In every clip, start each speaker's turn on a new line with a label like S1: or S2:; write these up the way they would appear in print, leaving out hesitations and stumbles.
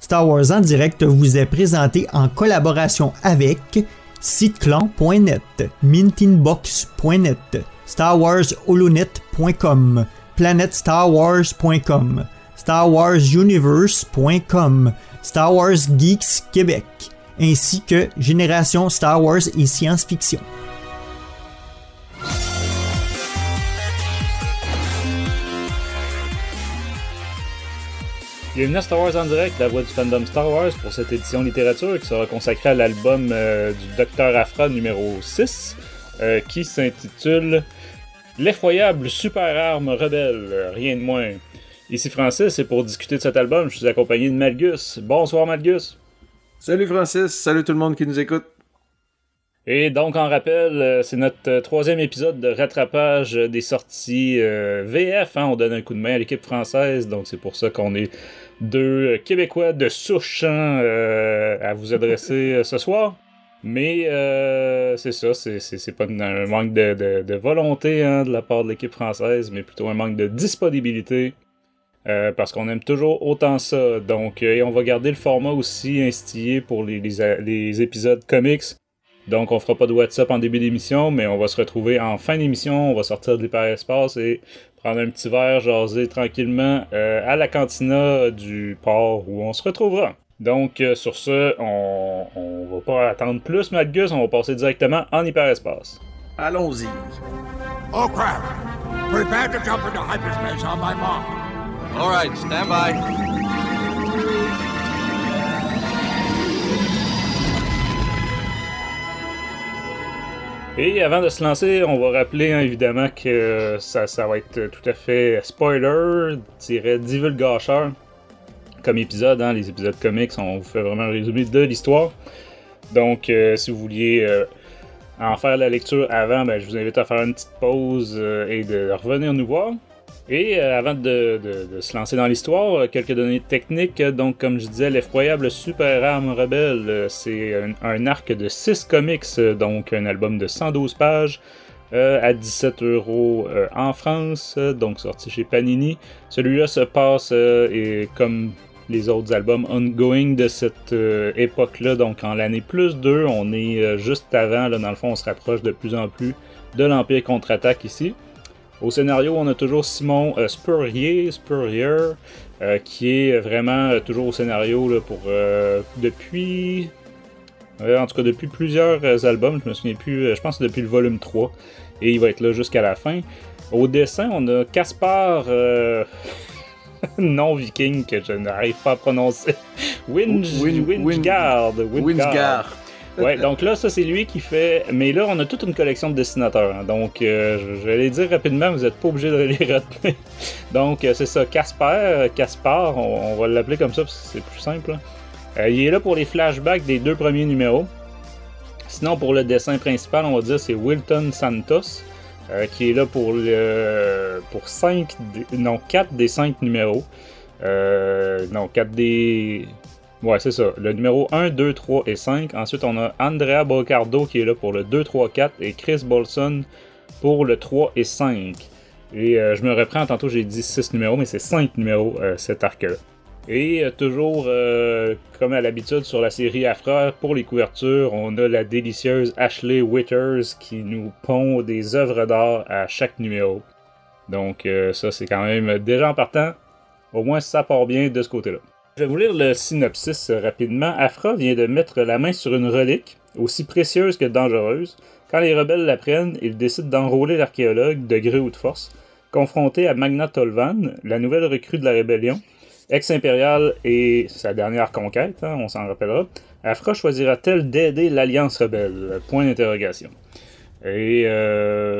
S1: Star Wars en direct vous est présenté en collaboration avec siteclan.net, mintinbox.net, starwarsholonet.com, planetstarwars.com, starwarsuniverse.com, Star Wars Geeks Québec, ainsi que Génération Star Wars et Science-Fiction.
S2: Bienvenue à Star Wars en direct, la voix du fandom Star Wars pour cette édition littérature qui sera consacrée à l'album du Dr. Aphra numéro 6 qui s'intitule L'effroyable super arme rebelle, rien de moins. Ici Francis et pour discuter de cet album, je suis accompagné de Malgus. Bonsoir Malgus.
S3: Salut Francis, salut tout le monde qui nous écoute.
S2: Et donc, en rappel, c'est notre troisième épisode de rattrapage des sorties VF. Hein, on donne un coup de main à l'équipe française, donc c'est pour ça qu'on est deux Québécois de souche à vous adresser ce soir. Mais c'est ça, c'est pas un manque de volonté de la part de l'équipe française, mais plutôt un manque de disponibilité. Parce qu'on aime toujours autant ça. Donc, et on va garder le format aussi instillé pour les épisodes comics. Donc, on fera pas de WhatsApp en début d'émission, mais on va se retrouver en fin d'émission. On va sortir de l'hyperespace et prendre un petit verre, jaser tranquillement à la cantina du port où on se retrouvera. Donc, sur ce, on va pas attendre plus, Malgus. On va passer directement en hyperespace.
S3: Allons-y.
S4: Oh crap! Prepare to jump into hyperspace on my mark.
S5: All right, stand by.
S2: Et avant de se lancer, on va rappeler évidemment que ça va être tout à fait spoiler, divulgateur comme épisode. Les épisodes comics, on vous fait vraiment un résumé de l'histoire. Donc, si vous vouliez en faire la lecture avant, je vous invite à faire une petite pause et de revenir nous voir. Et avant de se lancer dans l'histoire, quelques données techniques. Donc, comme je disais, l'effroyable super arme rebelle, c'est un arc de 6 comics, donc un album de 112 pages à 17€ en France, donc sorti chez Panini. Celui-là se passe, et comme les autres albums ongoing de cette époque-là, donc en l'année plus 2, on est juste avant, là, dans le fond, on se rapproche de plus en plus de l'Empire contre-attaque ici. Au scénario, on a toujours Simon Spurrier, qui est vraiment toujours au scénario là, pour depuis plusieurs albums, je me souviens plus, je pense que depuis le volume 3, et il va être là jusqu'à la fin. Au dessin, on a Caspar, non viking que je n'arrive pas à prononcer, Wingard. Ouais, donc là, ça c'est lui qui fait. Mais là, on a toute une collection de dessinateurs. Donc, je vais les dire rapidement, vous n'êtes pas obligé de les retenir. Donc, c'est ça, Caspar, on va l'appeler comme ça parce que c'est plus simple. Il est là pour les flashbacks des 2 premiers numéros. Sinon, pour le dessin principal, on va dire c'est Wilton Santos, qui est là pour 4 des 5 numéros. 4 des. Ouais, c'est ça. Le numéro 1, 2, 3 et 5. Ensuite, on a Andrea Boccardo qui est là pour le 2, 3, 4 et Chris Bolson pour le 3 et 5. Et je me reprends, tantôt j'ai dit 6 numéros, mais c'est 5 numéros cet arc-là. Et toujours, comme à l'habitude sur la série Aphra, pour les couvertures, on a la délicieuse Ashley Withers qui nous pond des œuvres d'art à chaque numéro. Donc ça, c'est quand même déjà en partant. Au moins, ça part bien de ce côté-là. Je vais vous lire le synopsis rapidement. Aphra vient de mettre la main sur une relique, aussi précieuse que dangereuse. Quand les rebelles l'apprennent, ils décident d'enrôler l'archéologue de gré ou de force. Confronté à Magna Tolvan, la nouvelle recrue de la rébellion, ex-impériale et sa dernière conquête, on s'en rappellera, Aphra choisira-t-elle d'aider l'Alliance rebelle? Point d'interrogation. Et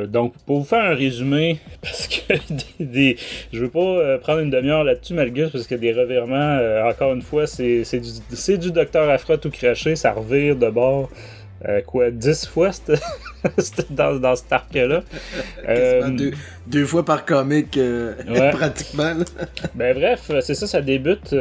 S2: donc, pour vous faire un résumé, parce que je veux pas prendre une demi-heure là-dessus, Malgus, parce que des revirements, encore une fois, c'est du Dr. Aphra tout craché, ça revire de bord, 10 fois dans cet arc-là.
S3: Deux fois par comic,
S2: ouais.
S3: Pratiquement.
S2: Bref, c'est ça débute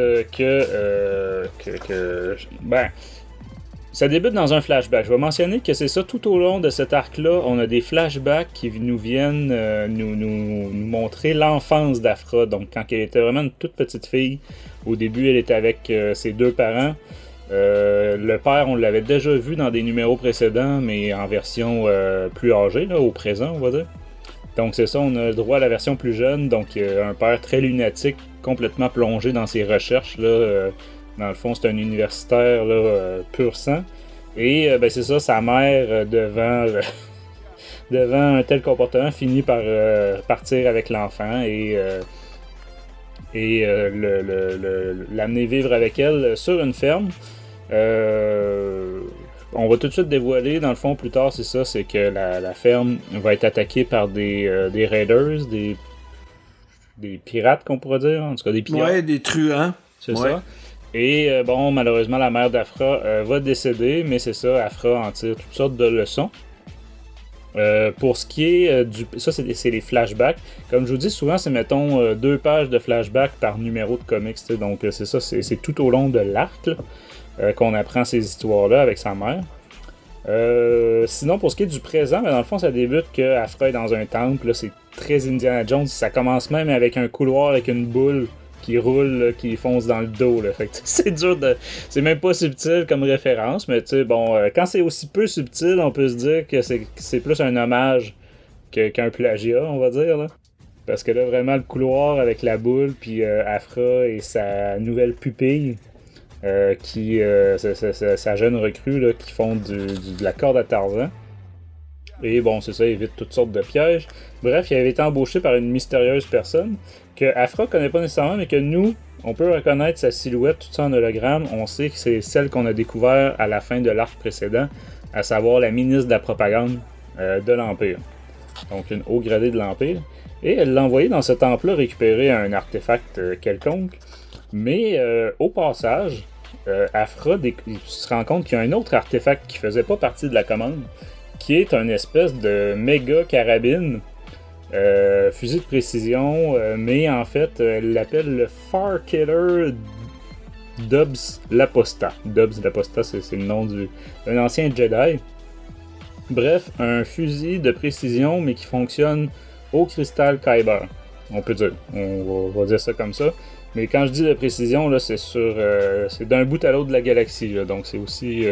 S2: Ça débute dans un flashback. Je vais mentionner que c'est ça, tout au long de cet arc-là, on a des flashbacks qui nous viennent nous montrer l'enfance d'Aphra. Donc, quand elle était vraiment une toute petite fille, au début, elle était avec ses deux parents. Le père, on l'avait déjà vu dans des numéros précédents, mais en version plus âgée, là, au présent, on va dire. Donc, c'est ça, on a le droit à la version plus jeune. Donc, un père très lunatique, complètement plongé dans ses recherches, là. Dans le fond, c'est un universitaire là, pur sang. Et c'est ça, sa mère, devant un tel comportement, finit par partir avec l'enfant et l'amener vivre avec elle sur une ferme. On va tout de suite dévoiler, dans le fond, plus tard, c'est ça, c'est que la ferme va être attaquée par des raiders, des pirates, qu'on pourrait dire, en tout cas des pirates.
S3: Ouais, des truands.
S2: C'est ça. Et malheureusement, la mère d'Aphra va décéder, mais c'est ça, Aphra en tire toutes sortes de leçons. Pour ce qui est ça, c'est les flashbacks. Comme je vous dis, souvent, c'est, mettons, 2 pages de flashbacks par numéro de comics. Donc, c'est ça, c'est tout au long de l'arc qu'on apprend ces histoires-là avec sa mère. Sinon, pour ce qui est du présent, dans le fond, ça débute que Aphra est dans un temple. Là, c'est très Indiana Jones. Ça commence même avec un couloir avec une boule qui roule, là, qui fonce dans le dos. Là. Fait que, c'est dur de. C'est même pas subtil comme référence, mais tu sais, bon, quand c'est aussi peu subtil, on peut se dire que c'est plus un hommage qu'un plagiat, on va dire. Là. Parce que là, vraiment, le couloir avec la boule, puis Aphra et sa nouvelle pupille, sa jeune recrue, là, qui font de la corde à Tarzan. Et bon, c'est ça, évite toutes sortes de pièges. Bref, il avait été embauché par une mystérieuse personne que Aphra connaît pas nécessairement, mais que nous, on peut reconnaître sa silhouette, tout ça en hologramme. On sait que c'est celle qu'on a découvert à la fin de l'arc précédent, à savoir la ministre de la propagande de l'Empire. Donc une haut gradée de l'Empire. Et elle l'a envoyé dans ce temple-là récupérer un artefact quelconque. Mais au passage, Aphra se rend compte qu'il y a un autre artefact qui faisait pas partie de la commande, qui est une espèce de méga carabine, fusil de précision, mais en fait, elle l'appelle le Far Killer Dubs l'Apostat. Dubs l'Apostat, c'est le nom d'un ancien Jedi. Bref, un fusil de précision, mais qui fonctionne au cristal Kyber, on peut dire. On va dire ça comme ça. Mais quand je dis de précision, là, c'est d'un bout à l'autre de la galaxie, là, donc c'est aussi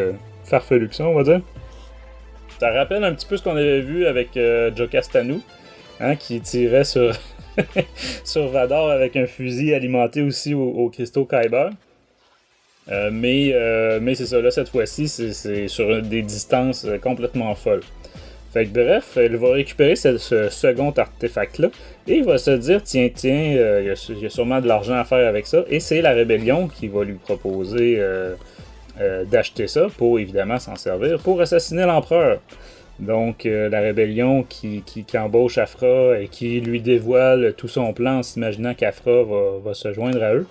S2: farfelu que ça, on va dire. Ça rappelle un petit peu ce qu'on avait vu avec Joe Castanou, hein, qui tirait sur Vador avec un fusil alimenté aussi au cristaux Kyber. Mais c'est ça, là, cette fois-ci, c'est sur des distances complètement folles. Fait que bref, elle va récupérer ce second artefact-là et il va se dire, tiens, il y a sûrement de l'argent à faire avec ça. Et c'est la rébellion qui va lui proposer d'acheter ça pour évidemment s'en servir pour assassiner l'empereur. Donc la rébellion qui embauche Aphra et qui lui dévoile tout son plan en s'imaginant qu'Aphra va se joindre à eux.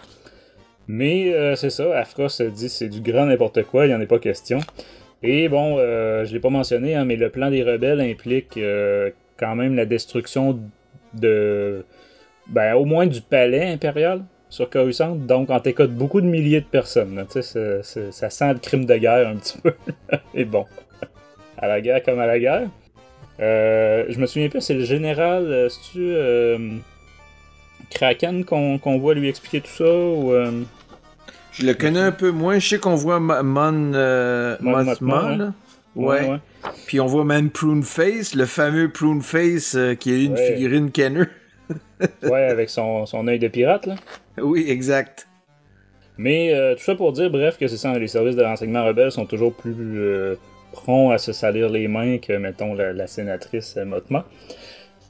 S2: Mais c'est ça, Aphra se dit c'est du grand n'importe quoi, il n'y en est pas question. Et bon, je l'ai pas mentionné, hein, mais le plan des rebelles implique quand même la destruction au moins du palais impérial sur Coruscant, donc en cas de beaucoup de milliers de personnes. Tu sais, ça sent le crime de guerre un petit peu. Et bon, à la guerre comme à la guerre. Je me souviens plus, c'est le général, c'est-tu Kraken qu'on voit lui expliquer tout ça ou
S3: Je le connais un peu moins. Je sais qu'on voit Mothma, là. Ouais. Puis on voit même Pruneface, le fameux Pruneface qui est une figurine Kenner.
S2: Ouais, avec son œil de pirate, là.
S3: Oui, exact.
S2: Mais tout ça pour dire, bref, que c'est ça, les services de renseignement rebelles sont toujours plus prompts à se salir les mains que, mettons, la sénatrice Mothma.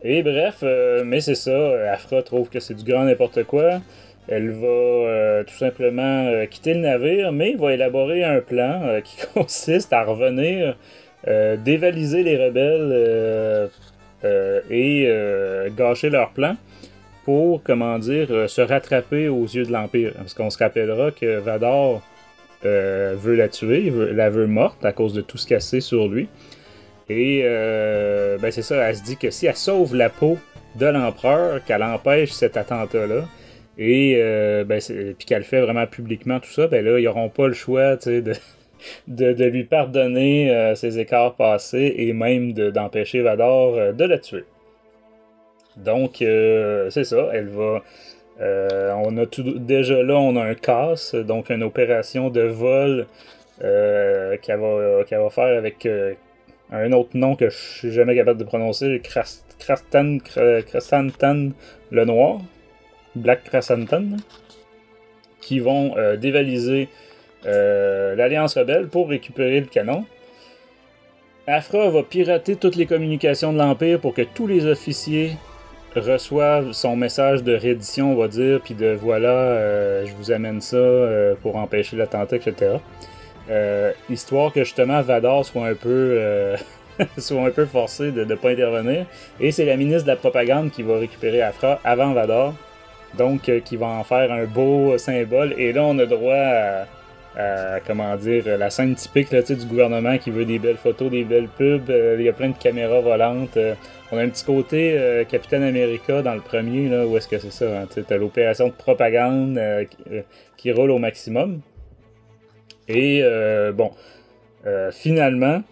S2: Et bref, mais c'est ça, Aphra trouve que c'est du grand n'importe quoi. Elle va tout simplement quitter le navire, mais va élaborer un plan qui consiste à revenir, dévaliser les rebelles et gâcher leur plan pour, se rattraper aux yeux de l'Empire. Parce qu'on se rappellera que Vador veut la tuer, la veut morte à cause de tout ce qu'elle sait sur lui. Et c'est ça, elle se dit que si elle sauve la peau de l'empereur, qu'elle empêche cet attentat-là, et puis qu'elle le fait vraiment publiquement tout ça, ben là, ils n'auront pas le choix de de lui pardonner ses écarts passés et même d'empêcher Vador de la tuer. Donc, c'est ça, elle va... déjà là, on a un casse, donc une opération de vol qu'elle va faire avec un autre nom que je suis jamais capable de prononcer, Krrsantan le Noir, Black Krrsantan, qui vont dévaliser l'Alliance Rebelle pour récupérer le canon. Aphra va pirater toutes les communications de l'Empire pour que tous les officiers reçoivent son message de reddition, on va dire, puis de voilà, je vous amène ça pour empêcher l'attentat, etc. Histoire que justement Vador soit un peu forcé de ne pas intervenir. Et c'est la ministre de la propagande qui va récupérer Aphra avant Vador. Donc, qui va en faire un beau symbole. Et là, on a droit à comment dire, la scène typique là, du gouvernement qui veut des belles photos, des belles pubs. Il y a plein de caméras volantes. On a un petit côté Capitaine America dans le premier, là, où est-ce que c'est ça? Hein, t'as l'opération de propagande qui roule au maximum. Et finalement,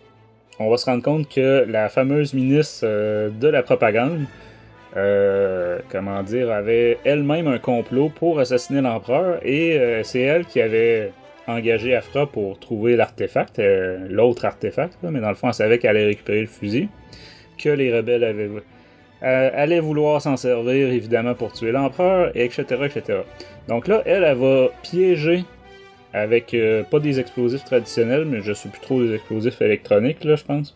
S2: on va se rendre compte que la fameuse ministre de la propagande, avait elle-même un complot pour assassiner l'empereur, et c'est elle qui avait engagé Aphra pour trouver l'artefact, l'autre artefact, là, mais dans le fond, elle savait qu'elle allait récupérer le fusil, que les rebelles allaient vouloir s'en servir, évidemment, pour tuer l'empereur, etc., etc. Donc là, elle va piéger avec, pas des explosifs traditionnels, mais je suis plus trop des explosifs électroniques, là, je pense.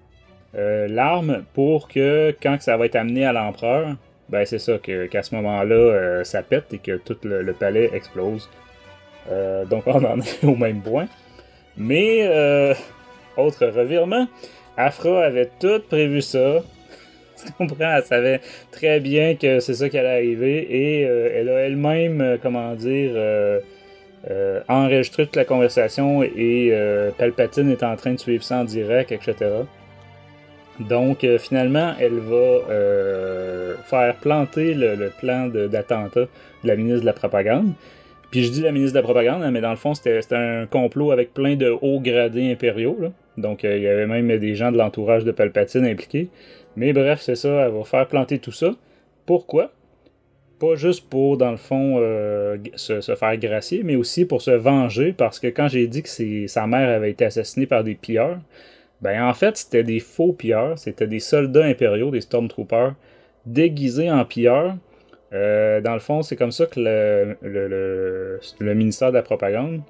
S2: L'arme pour que, quand ça va être amené à l'empereur, ben c'est ça, qu'à ce moment-là, ça pète et que tout le palais explose. Donc on en est au même point. Mais, autre revirement, Aphra avait tout prévu ça. Tu comprends? Elle savait très bien que c'est ça qui allait arriver et elle a elle-même, enregistré toute la conversation et Palpatine est en train de suivre ça en direct, etc. Donc, finalement, elle va faire planter le plan d'attentat de la ministre de la Propagande. Puis je dis la ministre de la Propagande, mais dans le fond, c'était un complot avec plein de hauts gradés impériaux. Là. Donc, il y avait même des gens de l'entourage de Palpatine impliqués. Mais bref, c'est ça, elle va faire planter tout ça. Pourquoi? Pas juste pour, dans le fond, se faire gracier, mais aussi pour se venger, parce que quand j'ai dit que sa mère avait été assassinée par des pilleurs, ben en fait, c'était des faux pilleurs, c'était des soldats impériaux, des Stormtroopers, déguisés en pilleurs. Dans le fond, c'est comme ça que le ministère de la Propagande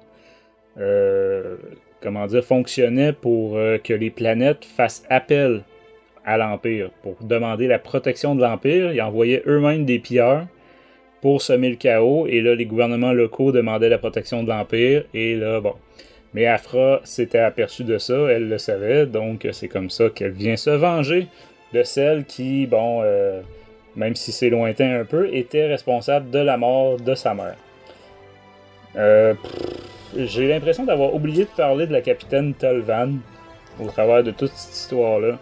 S2: fonctionnait pour que les planètes fassent appel à l'Empire, pour demander la protection de l'Empire. Ils envoyaient eux-mêmes des pilleurs pour semer le chaos, et là, les gouvernements locaux demandaient la protection de l'Empire, et là, bon. Mais Aphra s'était aperçue de ça, elle le savait, donc c'est comme ça qu'elle vient se venger de celle qui, même si c'est lointain un peu, était responsable de la mort de sa mère. J'ai l'impression d'avoir oublié de parler de la capitaine Tolvan au travers de toute cette histoire-là.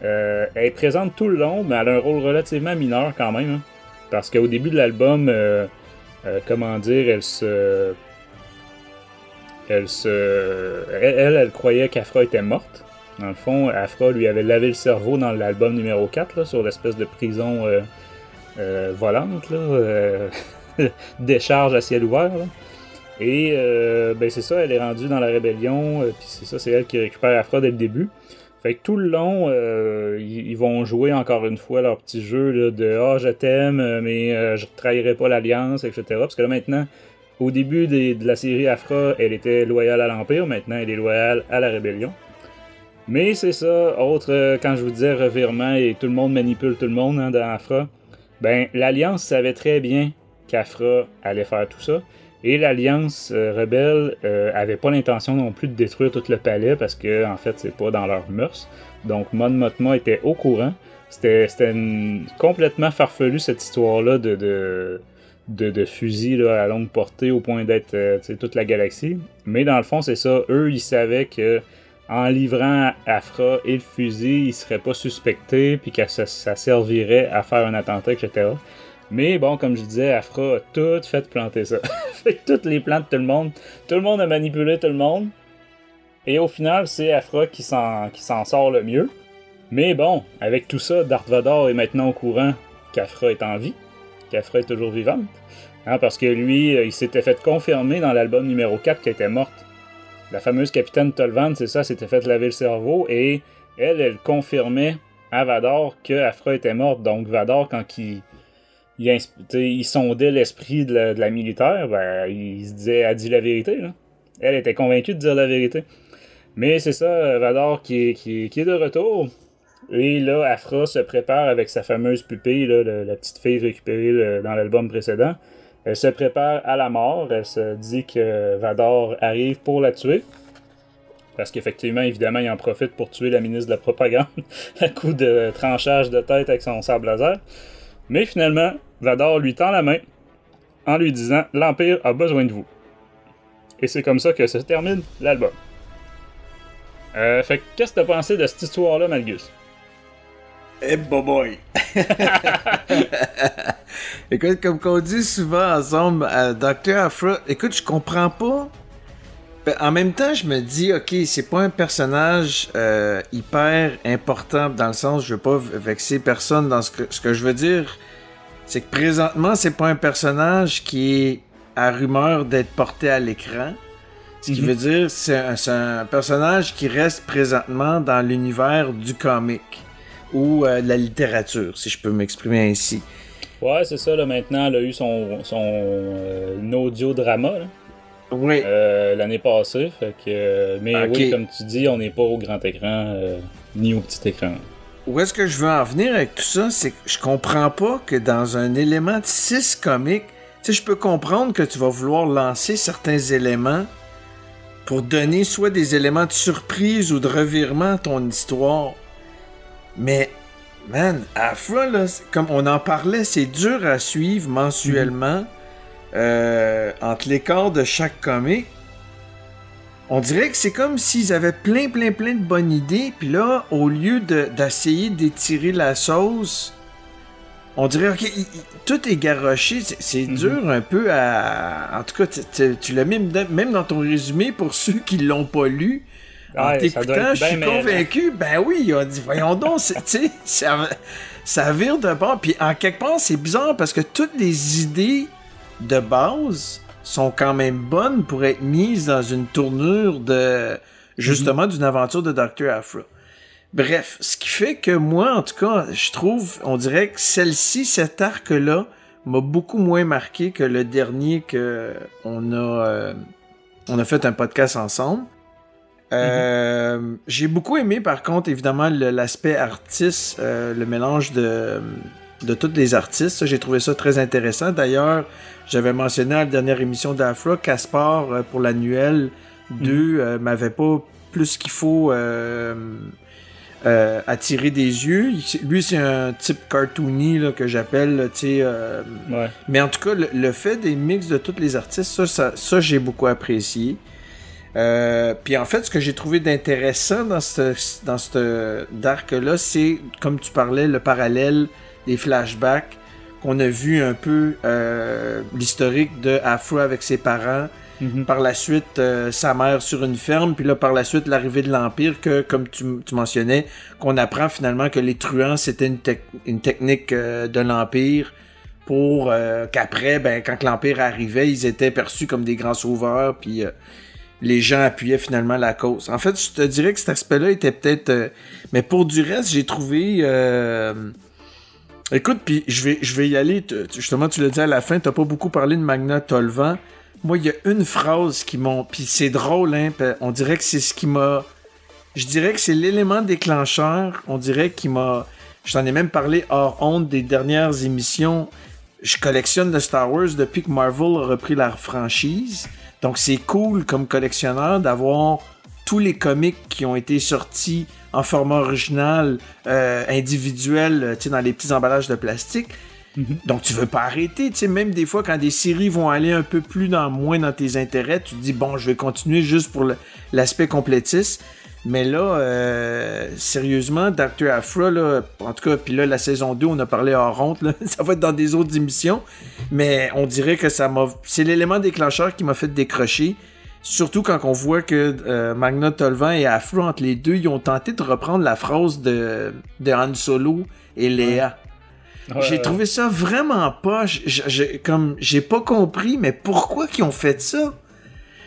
S2: Elle est présente tout le long, mais elle a un rôle relativement mineur quand même. Hein, parce qu'au début de l'album, elle croyait qu'Aphra était morte. Dans le fond, Aphra lui avait lavé le cerveau dans l'album numéro 4, là, sur l'espèce de prison volante, là, décharge à ciel ouvert. Là. Et c'est ça, elle est rendue dans la rébellion, puis c'est ça, c'est elle qui récupère Aphra dès le début. Fait que tout le long, ils vont jouer encore une fois leur petit jeu là, de « Ah, je t'aime, mais je ne trahirai pas l'Alliance, etc. » Parce que là, maintenant, au début de la série Aphra, elle était loyale à l'Empire. Maintenant, elle est loyale à la Rébellion. Mais c'est ça, quand je vous disais revirement et tout le monde manipule tout le monde hein, dans Aphra, ben l'Alliance savait très bien qu'Aphra allait faire tout ça. Et l'Alliance rebelle avait pas l'intention non plus de détruire tout le palais parce que en fait c'est pas dans leurs mœurs. Donc Mon Mothma était au courant. C'était complètement farfelu cette histoire-là de fusil là, à longue portée au point d'être toute la galaxie. Mais dans le fond c'est ça. Eux ils savaient que en livrant Aphra et le fusil ils seraient pas suspectés puis que ça servirait à faire un attentat, etc. Mais bon, comme je disais, Aphra a tout fait planter ça. Fait que toutes les plans de tout le monde a manipulé tout le monde. Et au final, c'est Aphra qui s'en sort le mieux. Mais bon, avec tout ça, Darth Vader est maintenant au courant qu'Aphra est en vie, qu'Aphra est toujours vivante. Hein, parce que lui, il s'était fait confirmer dans l'album numéro 4 qu'elle était morte. La fameuse capitaine Tolvan, c'est ça, s'était fait laver le cerveau, et elle confirmait à Vador que Aphra était morte. Donc Vador, quand il sondait l'esprit de la militaire, ben, il se disait, elle dit la vérité. Là. Elle était convaincue de dire la vérité. Mais c'est ça, Vador qui est de retour. Et là, Aphra se prépare avec sa fameuse pupille, là, la petite fille récupérée dans l'album précédent. Elle se prépare à la mort. Elle se dit que Vador arrive pour la tuer. Parce qu'effectivement, évidemment, il en profite pour tuer la ministre de la Propagande à coup de tranchage de tête avec son sabre laser. Mais finalement, Vador lui tend la main en lui disant « L'Empire a besoin de vous ». Et c'est comme ça que se termine l'album. Fait que qu'est-ce que t'as pensé de cette histoire-là, Malgus?
S3: Eh boy! Écoute, comme qu'on dit souvent ensemble à Dr. Aphra, écoute, je comprends pas. En même temps, je me dis, ok, c'est pas un personnage hyper important dans le sens, je veux pas vexer personne dans ce que je veux dire, c'est que présentement, c'est pas un personnage qui est à rumeur d'être porté à l'écran. Ce qui veut dire, c'est un personnage qui reste présentement dans l'univers du comic ou de la littérature, si je peux m'exprimer ainsi.
S2: Ouais, c'est ça, là, maintenant, elle a eu son audiodrama, là.
S3: Oui.
S2: L'année passée, fait que... mais okay. Oui, comme tu dis, on n'est pas au grand écran, ni au petit écran.
S3: Où est-ce que je veux en venir avec tout ça, c'est que je comprends pas que dans un élément de 6 comics, tu sais, je peux comprendre que tu vas vouloir lancer certains éléments pour donner soit des éléments de surprise ou de revirement à ton histoire. Mais, man, Aphra, là, comme on en parlait, c'est dur à suivre mensuellement, entre l'écart de chaque comic. On dirait que c'est comme s'ils avaient plein de bonnes idées, puis là, au lieu d'essayer d'étirer la sauce, on dirait, ok, tout est garoché, c'est dur un peu à... En tout cas, tu l'as mis même dans ton résumé pour ceux qui l'ont pas lu. En t'écoutant, je suis convaincu, ben oui, il a dit, voyons donc, tu sais, ça vire de bord. Puis en quelque part, c'est bizarre parce que toutes les idées de base sont quand même bonnes pour être mises dans une tournure de, justement, d'une aventure de Dr. Aphra. Bref, ce qui fait que moi, en tout cas, je trouve, on dirait que cet arc-là, m'a beaucoup moins marqué que le dernier que on a fait un podcast ensemble. J'ai beaucoup aimé, par contre, évidemment, l'aspect artiste, le mélange de tous les artistes. Ça, j'ai trouvé ça très intéressant. D'ailleurs, j'avais mentionné à la dernière émission d'Aphra, Caspar, pour l'annuel 2, m'avait pas plus qu'il faut attirer des yeux. Lui, c'est un type cartoony là, que j'appelle, tu sais. Ouais. Mais en tout cas, le fait des mix de tous les artistes, ça j'ai beaucoup apprécié. Puis en fait, ce que j'ai trouvé d'intéressant dans ce dark-là, c'est, comme tu parlais, le parallèle des flashbacks, qu'on a vu un peu l'historique de Aphra avec ses parents, par la suite sa mère sur une ferme, puis là par la suite l'arrivée de l'Empire, que comme tu mentionnais, qu'on apprend finalement que les truands c'était une technique de l'Empire pour qu'après, ben quand l'Empire arrivait, ils étaient perçus comme des grands sauveurs, puis les gens appuyaient finalement la cause. En fait, je te dirais que cet aspect-là était peut-être... mais pour du reste, j'ai trouvé... Écoute, puis je vais y aller. Justement, tu l'as dit à la fin, t'as pas beaucoup parlé de Magna Tolvan. Moi, il y a une phrase qui m'ont... Puis c'est drôle, hein. On dirait que c'est ce qui m'a... Je dirais que c'est l'élément déclencheur. On dirait qu'il m'a... Je t'en ai même parlé hors honte des dernières émissions. Je collectionne de Star Wars depuis que Marvel a repris la franchise. Donc c'est cool comme collectionneur d'avoir tous les comics qui ont été sortis en format original, individuel, tu sais, dans les petits emballages de plastique. Donc tu veux pas arrêter, tu sais, même des fois quand des séries vont aller un peu plus moins dans tes intérêts, tu te dis bon, je vais continuer juste pour l'aspect complétiste. Mais là, sérieusement, Dr. Aphra, là, en tout cas, puis là, la saison 2, on a parlé hors honte, là, ça va être dans des autres émissions, mais on dirait que c'est l'élément déclencheur qui m'a fait décrocher. Surtout quand on voit que Magna Tolvan et Afro, entre les deux, ils ont tenté de reprendre la phrase de Han Solo et Léa. J'ai trouvé ça vraiment pas... Comme j'ai pas compris, mais pourquoi qu'ils ont fait ça?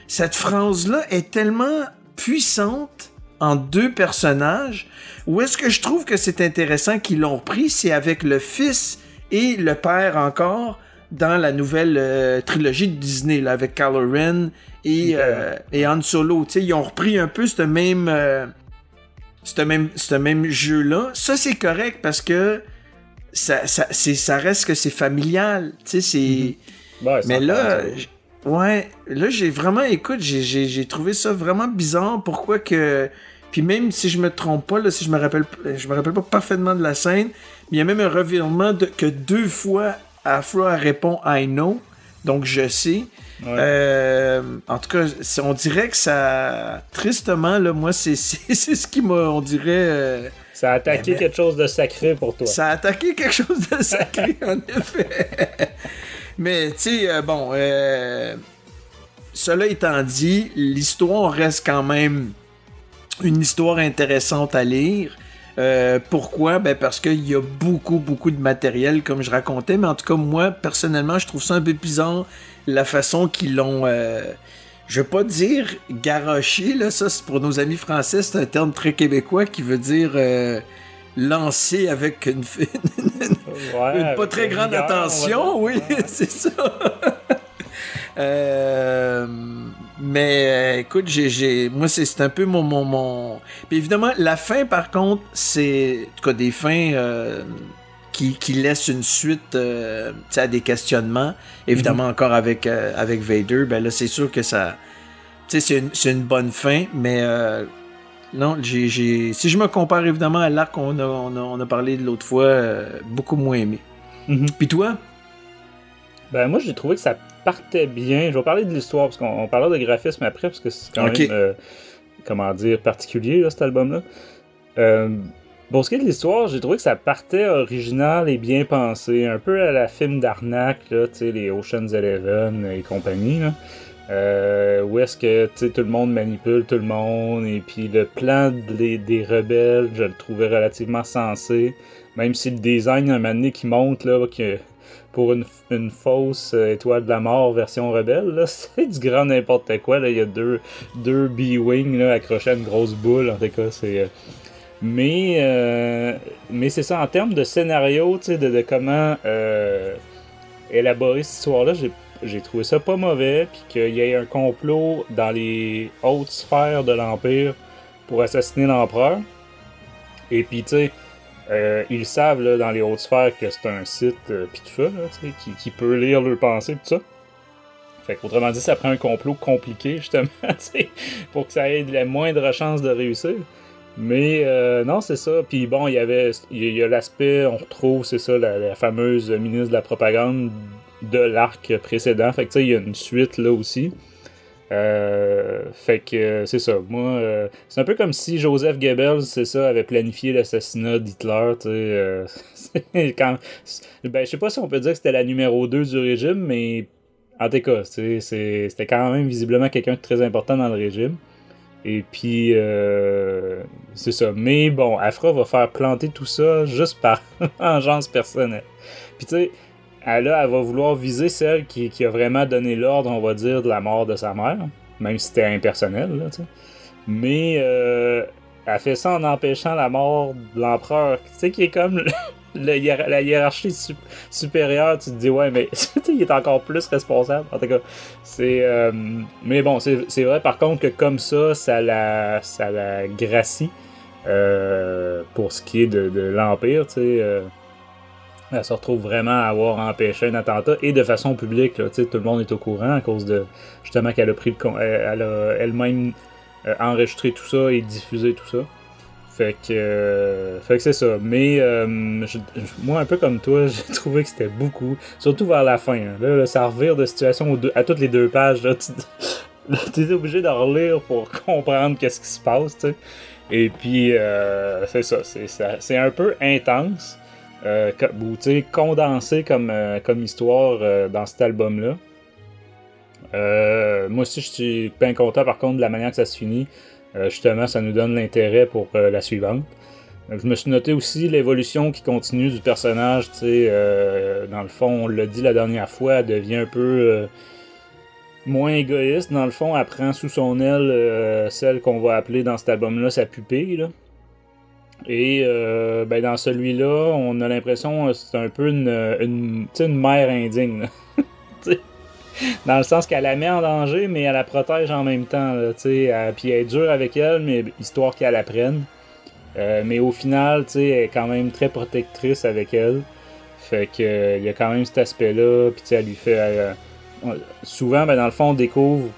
S3: Cette phrase-là est tellement puissante en deux personnages. Où est-ce que je trouve que c'est intéressant qu'ils l'ont repris? C'est avec le fils et le père encore dans la nouvelle trilogie de Disney, là, avec Kylo Ren et Han Solo. T'sais, ils ont repris un peu ce même jeu-là. Ça, c'est correct parce que ça reste que c'est familial. Tu sais, c'est...
S2: Ouais,
S3: mais là... là, j'ai vraiment... Écoute, j'ai trouvé ça vraiment bizarre. Pourquoi que... Puis même si je me trompe pas, là, si je me rappelle pas parfaitement de la scène, il y a même un revirement que 2 fois Afro répond « I know », donc je sais. Ouais. En tout cas, on dirait que ça... Tristement, là, moi, c'est ce qui m'a... On dirait...
S2: Ça a attaqué quelque chose de sacré pour toi.
S3: Ça a attaqué quelque chose de sacré, en effet. Mais, tu sais, bon... cela étant dit, l'histoire reste quand même une histoire intéressante à lire. Pourquoi? Ben parce qu'il y a beaucoup de matériel, comme je racontais, mais en tout cas, moi, personnellement, je trouve ça un peu bizarre, la façon qu'ils l'ont... je vais pas dire garoché, là, ça, c'est pour nos amis français, c'est un terme très québécois qui veut dire lancer avec une pas très grande attention, oui, c'est ça. Mais écoute, moi c'est un peu mon... Puis évidemment, la fin par contre, c'est en tout cas des fins qui laissent une suite à des questionnements. Évidemment, encore avec Vader, ben là c'est sûr que ça... Tu sais, c'est une bonne fin, mais non, si je me compare évidemment à l'arc qu'on a parlé de l'autre fois, beaucoup moins aimé. Puis toi?
S2: Ben moi j'ai trouvé que ça partait bien. Je vais parler de l'histoire parce qu'on parlera de graphisme après parce que c'est quand même comment dire particulier là, cet album-là. Pour ce qui est de l'histoire, j'ai trouvé que ça partait original et bien pensé, un peu à la film d'arnaque là, tu sais les Ocean's 11 et compagnie là. Où est-ce que tout le monde manipule tout le monde et puis le plan des rebelles, je le trouvais relativement sensé, même si le design un moment donné qui monte là que pour une fausse étoile de la mort version rebelle, là, c'est du grand n'importe quoi. Là. Il y a deux B-Wing accrochés à une grosse boule. En tout cas, c'est... Mais c'est ça, en termes de scénario, de comment élaborer cette histoire-là, j'ai trouvé ça pas mauvais. Puis qu'il y ait un complot dans les hautes sphères de l'Empire pour assassiner l'empereur. Et puis, tu sais... ils savent là, dans les hautes sphères que c'est un site pis tout ça là, qui peut lire leurs pensées pis tout ça. Fait qu'autrement dit, ça prend un complot compliqué justement pour que ça ait la moindre chance de réussir. Mais non, c'est ça. Puis bon, il y a l'aspect, on retrouve, c'est ça, la fameuse ministre de la propagande de l'arc précédent. Fait que tu sais, il y a une suite là aussi. Fait que c'est ça. Moi, c'est un peu comme si Joseph Goebbels, c'est ça, avait planifié l'assassinat d'Hitler. Ben, je sais pas si on peut dire que c'était la numéro 2 du régime, mais en tout cas, c'était quand même visiblement quelqu'un de très important dans le régime. Et puis, c'est ça. Mais bon, Afra va faire planter tout ça juste par vengeance personnelle. Puis tu sais, elle va vouloir viser celle qui a vraiment donné l'ordre, on va dire, de la mort de sa mère, même si c'était impersonnel, là, tu sais. Mais elle fait ça en empêchant la mort de l'empereur, tu sais, qui est comme la hiérarchie supérieure. Tu te dis, ouais, mais il est encore plus responsable. En tout cas, c'est... mais bon, c'est vrai, par contre, que comme ça la gracie pour ce qui est de l'Empire, tu sais... elle se retrouve vraiment à avoir empêché un attentat et de façon publique. Là, tout le monde est au courant à cause de justement qu'elle a pris elle a elle-même enregistré tout ça et diffusé tout ça. Fait que c'est ça. Mais moi, un peu comme toi, j'ai trouvé que c'était beaucoup. Surtout vers la fin. Hein. Là, ça revire de situation à toutes les 2 pages. Là, t'es obligé de relire pour comprendre qu'est-ce qui se passe. T'sais. Et puis, c'est ça. C'est un peu intense. Condensé comme histoire dans cet album-là. Moi aussi, je suis bien content par contre de la manière que ça se finit. Justement, ça nous donne l'intérêt pour la suivante. Je me suis noté aussi l'évolution qui continue du personnage. Tu sais, dans le fond, on l'a dit la dernière fois, elle devient un peu moins égoïste. Dans le fond, elle prend sous son aile celle qu'on va appeler dans cet album-là sa pupille. Là. Et dans celui-là, on a l'impression que c'est un peu une mère indigne. Dans le sens qu'elle la met en danger, mais elle la protège en même temps. Là, puis elle est dure avec elle, mais histoire qu'elle apprenne. Mais au final, elle est quand même très protectrice avec elle. Fait que il y a quand même cet aspect-là. Puis elle lui fait... souvent, dans le fond, on découvre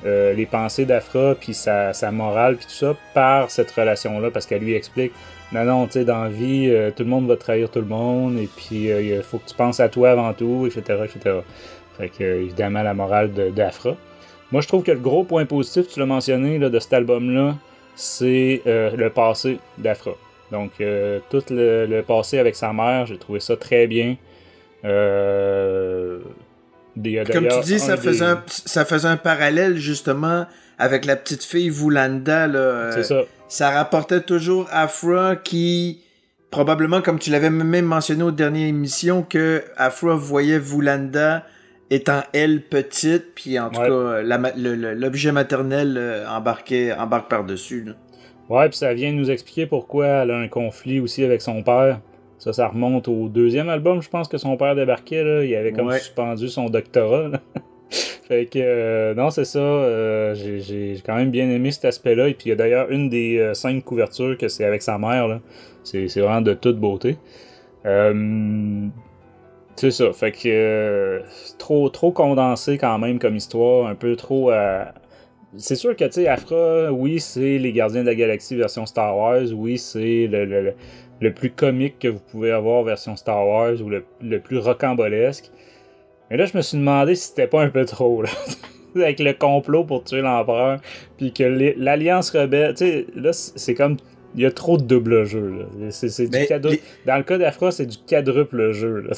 S2: les pensées d'Afra, puis sa morale, puis tout ça, par cette relation-là, parce qu'elle lui explique, non, tu sais, dans la vie, tout le monde va trahir tout le monde, et puis il faut que tu penses à toi avant tout, etc., etc. Fait que, évidemment, la morale d'Afra. Moi, je trouve que le gros point positif, tu l'as mentionné, là, de cet album-là, c'est le passé d'Afra. Donc, tout le passé avec sa mère, j'ai trouvé ça très bien.
S3: Comme tu dis, ça faisait un parallèle justement avec la petite fille Vulanda. Là,
S2: c'est ça.
S3: Ça rapportait toujours Afra qui, probablement comme tu l'avais même mentionné aux dernières émissions, que Afra voyait Vulanda étant elle petite, puis en tout cas l'objet maternel embarque par-dessus. Là.
S2: Ouais, puis ça vient nous expliquer pourquoi elle a un conflit aussi avec son père. Ça remonte au deuxième album, je pense que son père débarquait, là. Il avait comme suspendu son doctorat, là. Fait que, non, c'est ça. J'ai quand même bien aimé cet aspect-là. Et puis, il y a d'ailleurs une des 5 couvertures que c'est avec sa mère, là. C'est vraiment de toute beauté. C'est ça. Fait que, trop condensé quand même comme histoire. Un peu trop... C'est sûr que, tu sais, Afra, oui, c'est les Gardiens de la Galaxie version Star Wars. Oui, c'est le plus comique que vous pouvez avoir version Star Wars ou le plus rocambolesque. Mais là, je me suis demandé si c'était pas un peu trop, là. Avec le complot pour tuer l'empereur, puis que l'Alliance rebelle... Tu sais, là, c'est comme... Il y a trop de double jeu, là. C'est du quadruple... Dans le cas d'Afra, c'est du quadruple jeu, là.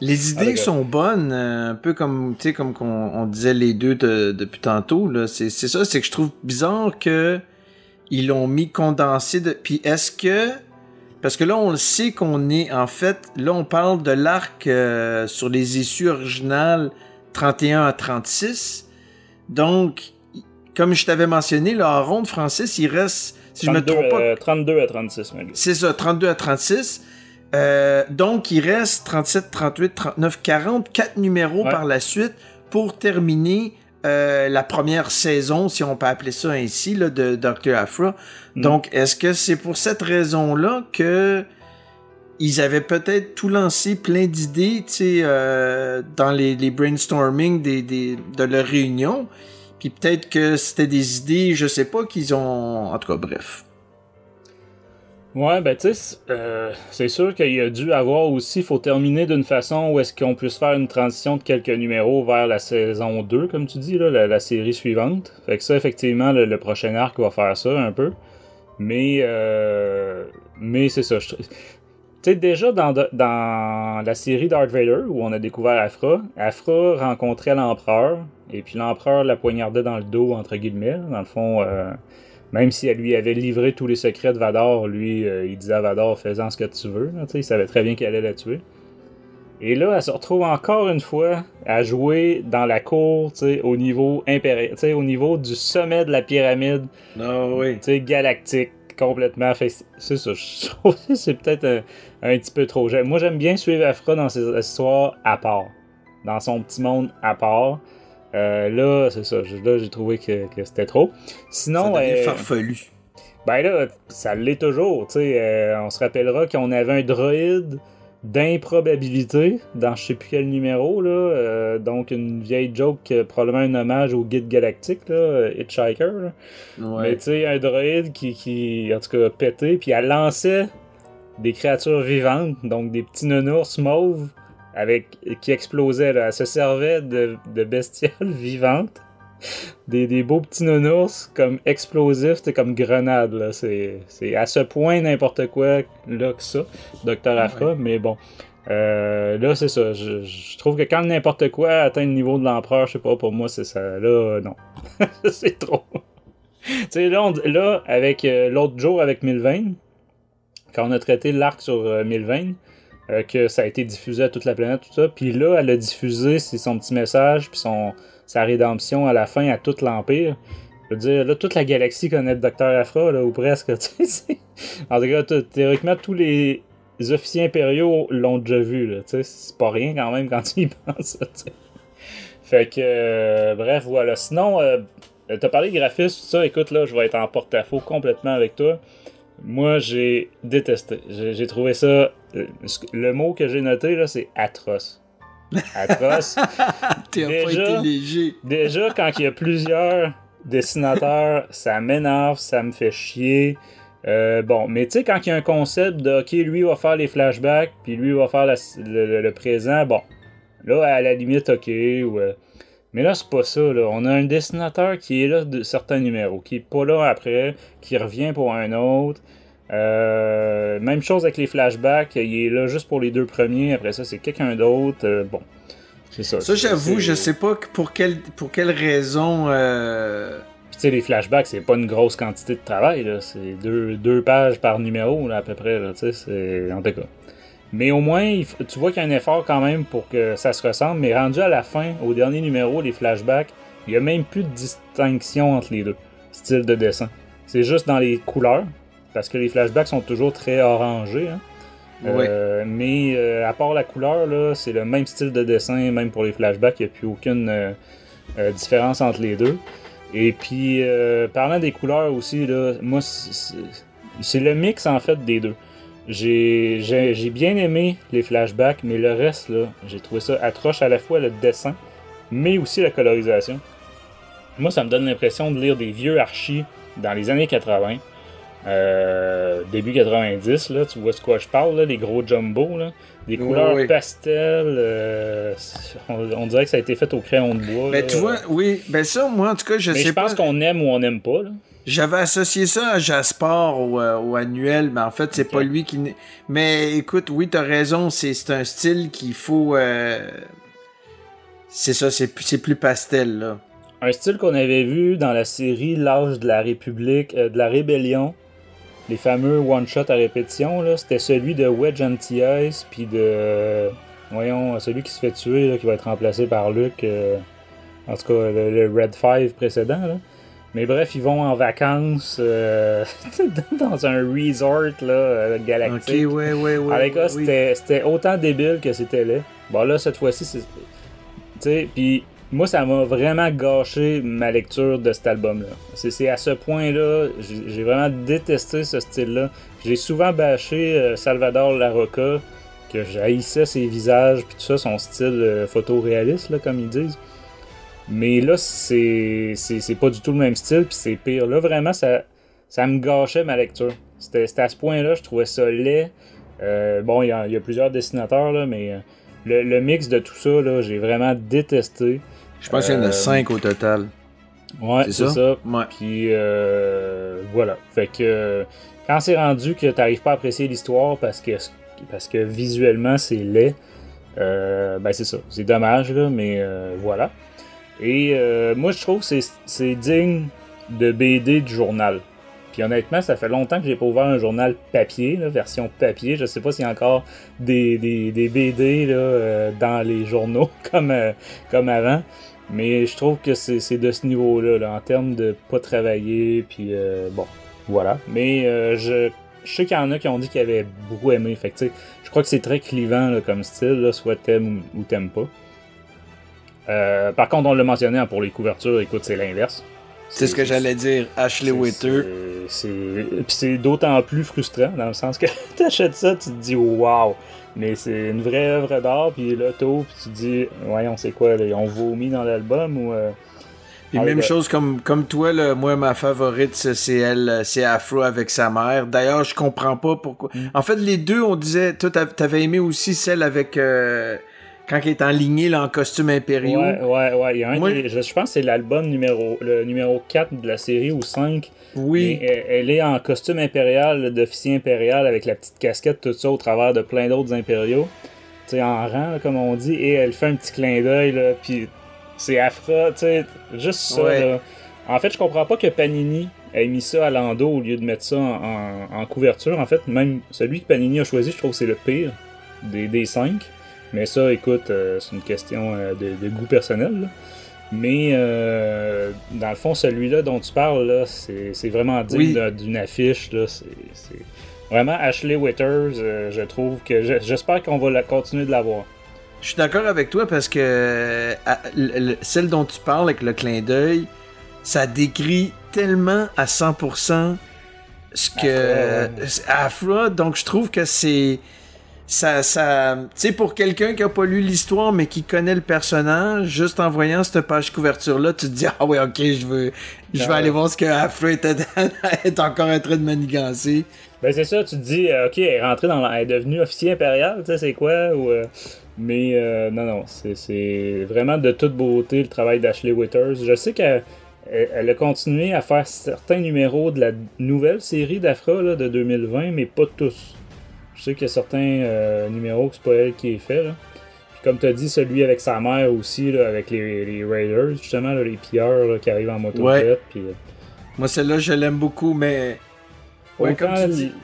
S3: Les idées sont bonnes, un peu comme, tu sais, comme on disait les deux depuis tantôt, là. C'est ça, c'est que je trouve bizarre que ils l'ont mis condensé de... Puis est-ce que... Parce que là, on le sait qu'on est... En fait, là, on parle de l'arc sur les issues originales 31 à 36. Donc, comme je t'avais mentionné, là, en ronde, Francis, il reste... Si
S2: 32,
S3: je me trompe pas...
S2: 32 à 36, même.
S3: C'est ça, 32 à 36. Donc, il reste 37, 38, 39, 40, 4 numéros par la suite pour terminer la première saison, si on peut appeler ça ainsi, là, de Dr. Afra. Donc, est-ce que c'est pour cette raison-là que ils avaient peut-être tout lancé plein d'idées, tu sais, dans les brainstorming de leur réunion, puis peut-être que c'était des idées, je sais pas, qu'ils ont... En tout cas, bref.
S2: Ouais, ben tu sais, c'est sûr qu'il a dû avoir aussi, il faut terminer d'une façon où est-ce qu'on puisse faire une transition de quelques numéros vers la saison 2, comme tu dis, là, la série suivante. Fait que ça, effectivement, le prochain arc va faire ça un peu. Mais c'est ça. Tu sais, déjà dans la série Darth Vader, où on a découvert Afra rencontrait l'empereur, et puis l'empereur la poignardait dans le dos, entre guillemets, dans le fond... Même si elle lui avait livré tous les secrets de Vador, lui, il disait à Vador, fais-en ce que tu veux. Là, il savait très bien qu'elle allait la tuer. Et là, elle se retrouve encore une fois à jouer dans la cour, au niveau impérial, au niveau du sommet de la pyramide galactique, complètement. Fait, c'est ça, je trouve que c'est peut-être un petit peu trop. Moi, j'aime bien suivre Afra dans ses histoires à part, dans son petit monde à part. Là, c'est ça. Là, j'ai trouvé que c'était trop. Sinon,
S3: ça devient farfelu.
S2: Ben là, ça l'est toujours. On se rappellera qu'on avait un droïde d'improbabilité dans je sais plus quel numéro. Là, donc, une vieille joke, probablement un hommage au guide galactique, là, Hitchhiker. Là. Ouais. Mais tu sais, un droïde qui, en tout cas, pétait, puis elle lançait des créatures vivantes, donc des petits nounours mauves. Qui explosait, là. Elle se servait de bestioles vivantes, des beaux petits nounours comme explosifs, comme grenades, là. C'est à ce point n'importe quoi là que ça, Dr. Afra, mais bon. Là, c'est ça. Je trouve que quand n'importe quoi atteint le niveau de l'empereur, je sais pas, pour moi, c'est ça. Là, non. C'est trop. Tu sais, là, avec l'autre jour avec Milvain, quand on a traité l'arc sur Milvain, que ça a été diffusé à toute la planète, tout ça, puis là, elle a diffusé son petit message, puis sa rédemption à la fin à tout l'Empire. Je veux dire, là, toute la galaxie connaît le Dr. Aphra, là, ou presque, tu sais. En tout cas, théoriquement, tous les officiers impériaux l'ont déjà vu, là, tu sais. C'est pas rien, quand même, quand tu y penses, tu sais. Fait que, bref, voilà. Sinon, t'as parlé de graphisme, tout ça. Écoute, là, je vais être en porte-à-faux complètement avec toi. Moi, j'ai détesté. J'ai trouvé ça... Le mot que j'ai noté, là, c'est atroce. Atroce.
S3: T'as pas été léger.
S2: Déjà, quand il y a plusieurs dessinateurs, ça m'énerve, ça me fait chier. Bon, mais tu sais, quand il y a un concept de OK, lui va faire les flashbacks, puis lui va faire le présent, bon, là, à la limite, OK. Mais là, c'est pas ça, là. On a un dessinateur qui est là de certains numéros, qui est pas là après, qui revient pour un autre. Même chose avec les flashbacks, il est là juste pour les 2 premiers, après ça, c'est quelqu'un d'autre. Bon, c'est ça.
S3: Ça, j'avoue, je sais pas pour quelle raison...
S2: Puis tu sais, les flashbacks, c'est pas une grosse quantité de travail, là. C'est 2 pages par numéro, là, à peu près, là, tu sais, c'est... En tout cas. Mais au moins, tu vois qu'il y a un effort quand même pour que ça se ressemble, mais rendu à la fin, au dernier numéro, les flashbacks, il y a même plus de distinction entre les deux styles de dessin. C'est juste dans les couleurs, parce que les flashbacks sont toujours très orangés, hein.
S3: Oui.
S2: Mais à part la couleur, là, c'est le même style de dessin, même pour les flashbacks, il n'y a plus aucune différence entre les deux. Et puis, parlant des couleurs aussi, là, moi, c'est le mix en fait des deux. J'ai bien aimé les flashbacks, mais le reste, là, j'ai trouvé ça atroce, à la fois le dessin, mais aussi la colorisation. Moi, ça me donne l'impression de lire des vieux archis dans les années 80. Début 90, là, tu vois de quoi je parle, là, les gros jumbo, là, des couleurs pastel, on dirait que ça a été fait au crayon de bois.
S3: Ben,
S2: là.
S3: tu vois, oui, ben ça, moi, en tout cas, je sais pas.
S2: Mais je pense qu'on aime ou on n'aime pas, là.
S3: J'avais associé ça à Jaspar au annuel, mais en fait, c'est pas lui qui... Mais écoute, oui, t'as raison, c'est un style qu'il faut... C'est ça, c'est plus pastel, là.
S2: Un style qu'on avait vu dans la série L'Âge de la République, de la Rébellion, les fameux one-shot à répétition, là, c'était celui de Wedge Antilles, puis de... voyons, celui qui se fait tuer, là, qui va être remplacé par Luke, en tout cas, le Red 5 précédent, là. Mais bref, ils vont en vacances dans un resort là, galactique.
S3: Ok, ouais.
S2: Avec ça, c'était autant débile que c'était laid. Bon, là, cette fois-ci, c'est... Tu sais, puis moi, ça m'a vraiment gâché ma lecture de cet album-là. C'est à ce point-là, j'ai vraiment détesté ce style-là. J'ai souvent bâché Salvador Larroca, que j'haïssais ses visages, puis tout ça, son style photoréaliste, là, comme ils disent. Mais là, c'est pas du tout le même style, puis c'est pire. Là, vraiment, ça me gâchait ma lecture. C'était à ce point-là, je trouvais ça laid. Bon, il y a plusieurs dessinateurs, là, mais le mix de tout ça, là, j'ai vraiment détesté.
S3: Je pense qu'il y en a 5 au total.
S2: Ouais, c'est ça.
S3: Ouais.
S2: Puis, voilà. Fait que quand c'est rendu que t'arrives pas à apprécier l'histoire parce que visuellement, c'est laid, ben c'est ça. C'est dommage, là, mais voilà. Et moi, je trouve que c'est digne de BD du journal. Puis honnêtement, ça fait longtemps que j'ai pas ouvert un journal papier, là, version papier. Je sais pas s'il y a encore des BD là, dans les journaux comme avant. Mais je trouve que c'est de ce niveau-là, là, en termes de pas travailler. Puis bon, voilà. Mais je sais qu'il y en a qui ont dit qu'ils avaient beaucoup aimé. Fait que, tu sais, je crois que c'est très clivant là, comme style, là, soit t'aimes ou t'aimes pas. Par contre, on l'a mentionné hein, pour les couvertures, écoute, c'est l'inverse.
S3: C'est ce que j'allais dire, Ashley Witter.
S2: C'est d'autant plus frustrant, dans le sens que t'achètes ça, tu te dis waouh, mais c'est une vraie œuvre d'art, puis là, puis tu te dis, voyons, c'est quoi, là, ils ont vomi dans l'album ou.
S3: Puis même chose comme toi, là, moi, ma favorite, c'est Afro avec sa mère. D'ailleurs, je comprends pas pourquoi. En fait, les deux, on disait, toi, t'avais aimé aussi celle avec. Quand il est enligné là, en costume impériaux.
S2: Ouais. Il y a je pense que c'est l'album le numéro 4 de la série ou 5.
S3: Oui.
S2: Elle est en costume impérial, d'officier impérial, avec la petite casquette, tout ça, au travers de plein d'autres impériaux. sais, en rang, là, comme on dit, et elle fait un petit clin d'œil, là, puis c'est Aphra, tu sais, juste ça, là. En fait, je comprends pas que Panini ait mis ça à l'endo au lieu de mettre ça en couverture. En fait, même celui que Panini a choisi, je trouve que c'est le pire des 5. Mais ça, écoute, c'est une question de goût personnel, là. Mais dans le fond, celui-là dont tu parles, là, c'est vraiment digne d'une affiche, là. C'est vraiment Ashley Withers, je trouve que j'espère qu'on va continuer de l'avoir.
S3: Je suis d'accord avec toi parce que celle dont tu parles avec le clin d'œil, ça décrit tellement à 100% ce que Aphra, donc je trouve que c'est ça tu sais, pour quelqu'un qui a pas lu l'histoire mais qui connaît le personnage, juste en voyant cette page couverture là, tu te dis ah ouais, OK, je vais aller voir ce que Aphra est encore en train de manigancer.
S2: Ben c'est ça, tu te dis OK, elle est rentrée elle est devenue officier impérial, tu sais c'est quoi ou mais non, c'est vraiment de toute beauté le travail d'Ashley Withers. Je sais qu'elle a continué à faire certains numéros de la nouvelle série d'Aphra là, de 2020, mais pas tous. Je sais qu'il y a certains numéros que c'est pas elle qui est fait. Là. Puis comme tu as dit, celui avec sa mère aussi, là, avec les Raiders, justement, là, les pilleurs là, qui arrivent en motocyclette. Puis,
S3: moi, celle-là, je l'aime beaucoup, mais... Ouais,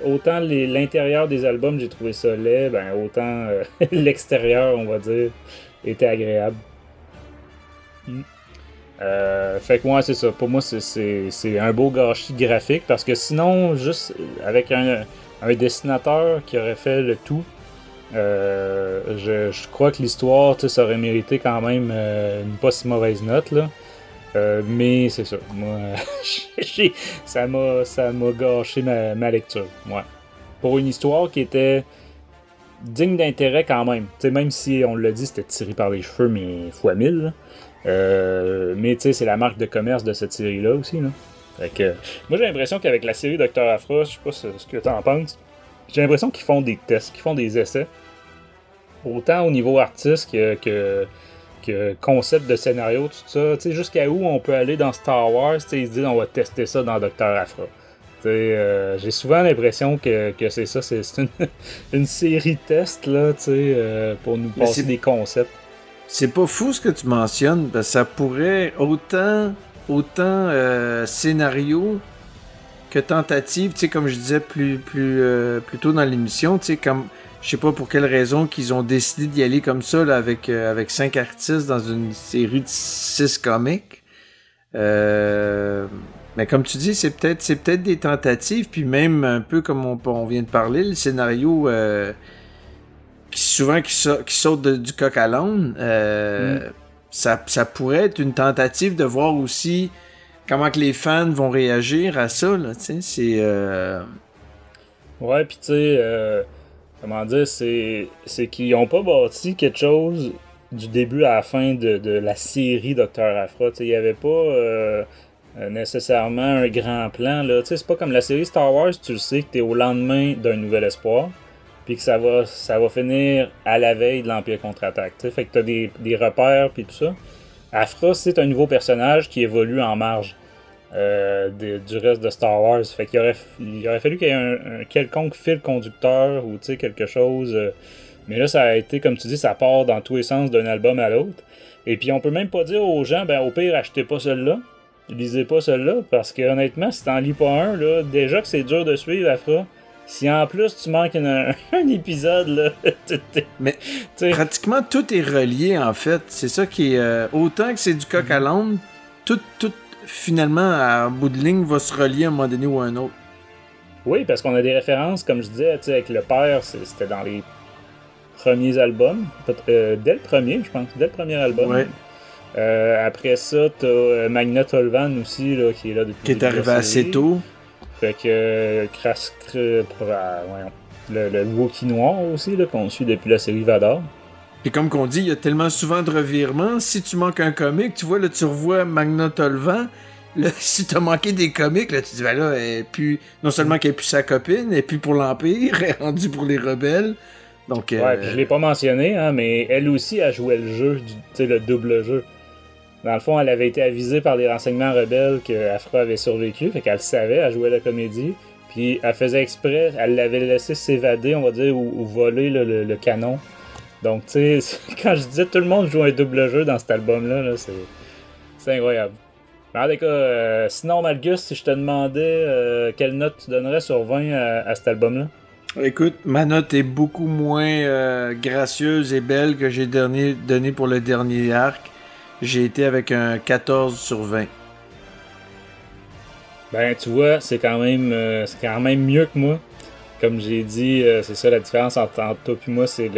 S2: autant l'intérieur des albums, j'ai trouvé ça laid, ben, autant l'extérieur, on va dire, était agréable. Fait que moi, c'est ça. Pour moi, c'est un beau gâchis graphique, parce que sinon, juste avec un dessinateur qui aurait fait le tout, je crois que l'histoire, ça aurait mérité quand même une pas si mauvaise note, là. Mais c'est ça. Moi, ça m'a gâché ma lecture. Ouais. Pour une histoire qui était digne d'intérêt quand même. T'sais, même si on l'a dit, c'était tiré par les cheveux, mais fois 1000. Mais tu sais, c'est la marque de commerce de cette série-là aussi. Là. Fait que, moi, j'ai l'impression qu'avec la série Dr. Aphra, je sais pas ce que t'en penses, j'ai l'impression qu'ils font des tests, qu'ils font des essais. Autant au niveau artiste que concept de scénario, tout ça. Tu sais, jusqu'à où on peut aller dans Star Wars, tu sais, ils se disent on va tester ça dans Dr. Aphra. J'ai souvent l'impression que c'est ça, c'est une série de tests là, pour nous passer des concepts.
S3: C'est pas fou ce que tu mentionnes, parce que ça pourrait autant scénario que tentative, tu sais, comme je disais plus tôt dans l'émission, tu sais, comme je sais pas pour quelle raison qu'ils ont décidé d'y aller comme ça là, avec 5 artistes dans une série de 6 comics. Mais comme tu dis, c'est peut-être des tentatives, puis même un peu comme on vient de parler, le scénario qui saute du coq à l'âne, ça pourrait être une tentative de voir aussi comment que les fans vont réagir à ça, là, tu sais, c'est...
S2: Ouais, pis tu sais, comment dire, c'est qu'ils ont pas bâti quelque chose du début à la fin de la série Dr. Aphra, tu sais, il y avait pas nécessairement un grand plan, là, tu sais, c'est pas comme la série Star Wars, tu le sais que t'es au lendemain d'un nouvel espoir, puis que ça va finir à la veille de l'Empire contre-attaque, tu sais, fait que t'as des repères puis tout ça. Aphra, c'est un nouveau personnage qui évolue en marge du reste de Star Wars. Fait qu'il aurait fallu qu'il y ait un quelconque fil conducteur ou quelque chose. Mais là, ça a été, comme tu dis, ça part dans tous les sens d'un album à l'autre. Et puis on peut même pas dire aux gens, ben au pire, achetez pas celui-là. Lisez pas celui-là. Parce que honnêtement, si t'en lis pas un, là, déjà que c'est dur de suivre Aphra. Si en plus tu manques un épisode, là,
S3: mais pratiquement tout est relié en fait. C'est ça qui est. Autant que c'est du coq à l'âne, tout finalement, à bout de ligne, va se relier à un moment donné ou à un autre.
S2: Oui, parce qu'on a des références, comme je disais, avec le père, c'était dans les premiers albums. Dès le premier, je pense. Dès le premier album.
S3: Ouais.
S2: Après ça, t'as Magna Tolvan aussi, là, qui est là depuis.
S3: Qui est arrivé assez tôt.
S2: Fait que le Wookiee noir aussi, là, qu'on suit depuis la série Vador.
S3: Et comme qu'on dit, il y a tellement souvent de revirements. Si tu manques un comic, tu vois, là, tu revois Magna Tolvan. Là, si t'as manqué des comics, là, tu dis, ben là, non seulement qu'elle est plus sa copine, et puis pour l'Empire, elle est rendue pour les rebelles. Donc,
S2: ouais, puis je l'ai pas mentionné, hein, mais elle aussi a joué le jeu, le double jeu. Dans le fond, elle avait été avisée par les renseignements rebelles qu'Aphra avait survécu, fait qu'elle savait, elle jouait la comédie, puis elle faisait exprès, elle l'avait laissé s'évader, on va dire, ou voler le canon Donc, tu sais, quand je disais tout le monde joue un double jeu dans cet album-là, là, c'est incroyable. Mais en tout cas, sinon, Malgus, si je te demandais quelle note tu donnerais sur 20 à cet album-là?
S3: Écoute, ma note est beaucoup moins gracieuse et belle que j'ai donné pour le dernier arc. J'ai été avec un 14 sur 20.
S2: Ben, tu vois, c'est quand même mieux que moi. Comme j'ai dit, c'est ça la différence entre toi et moi, c'est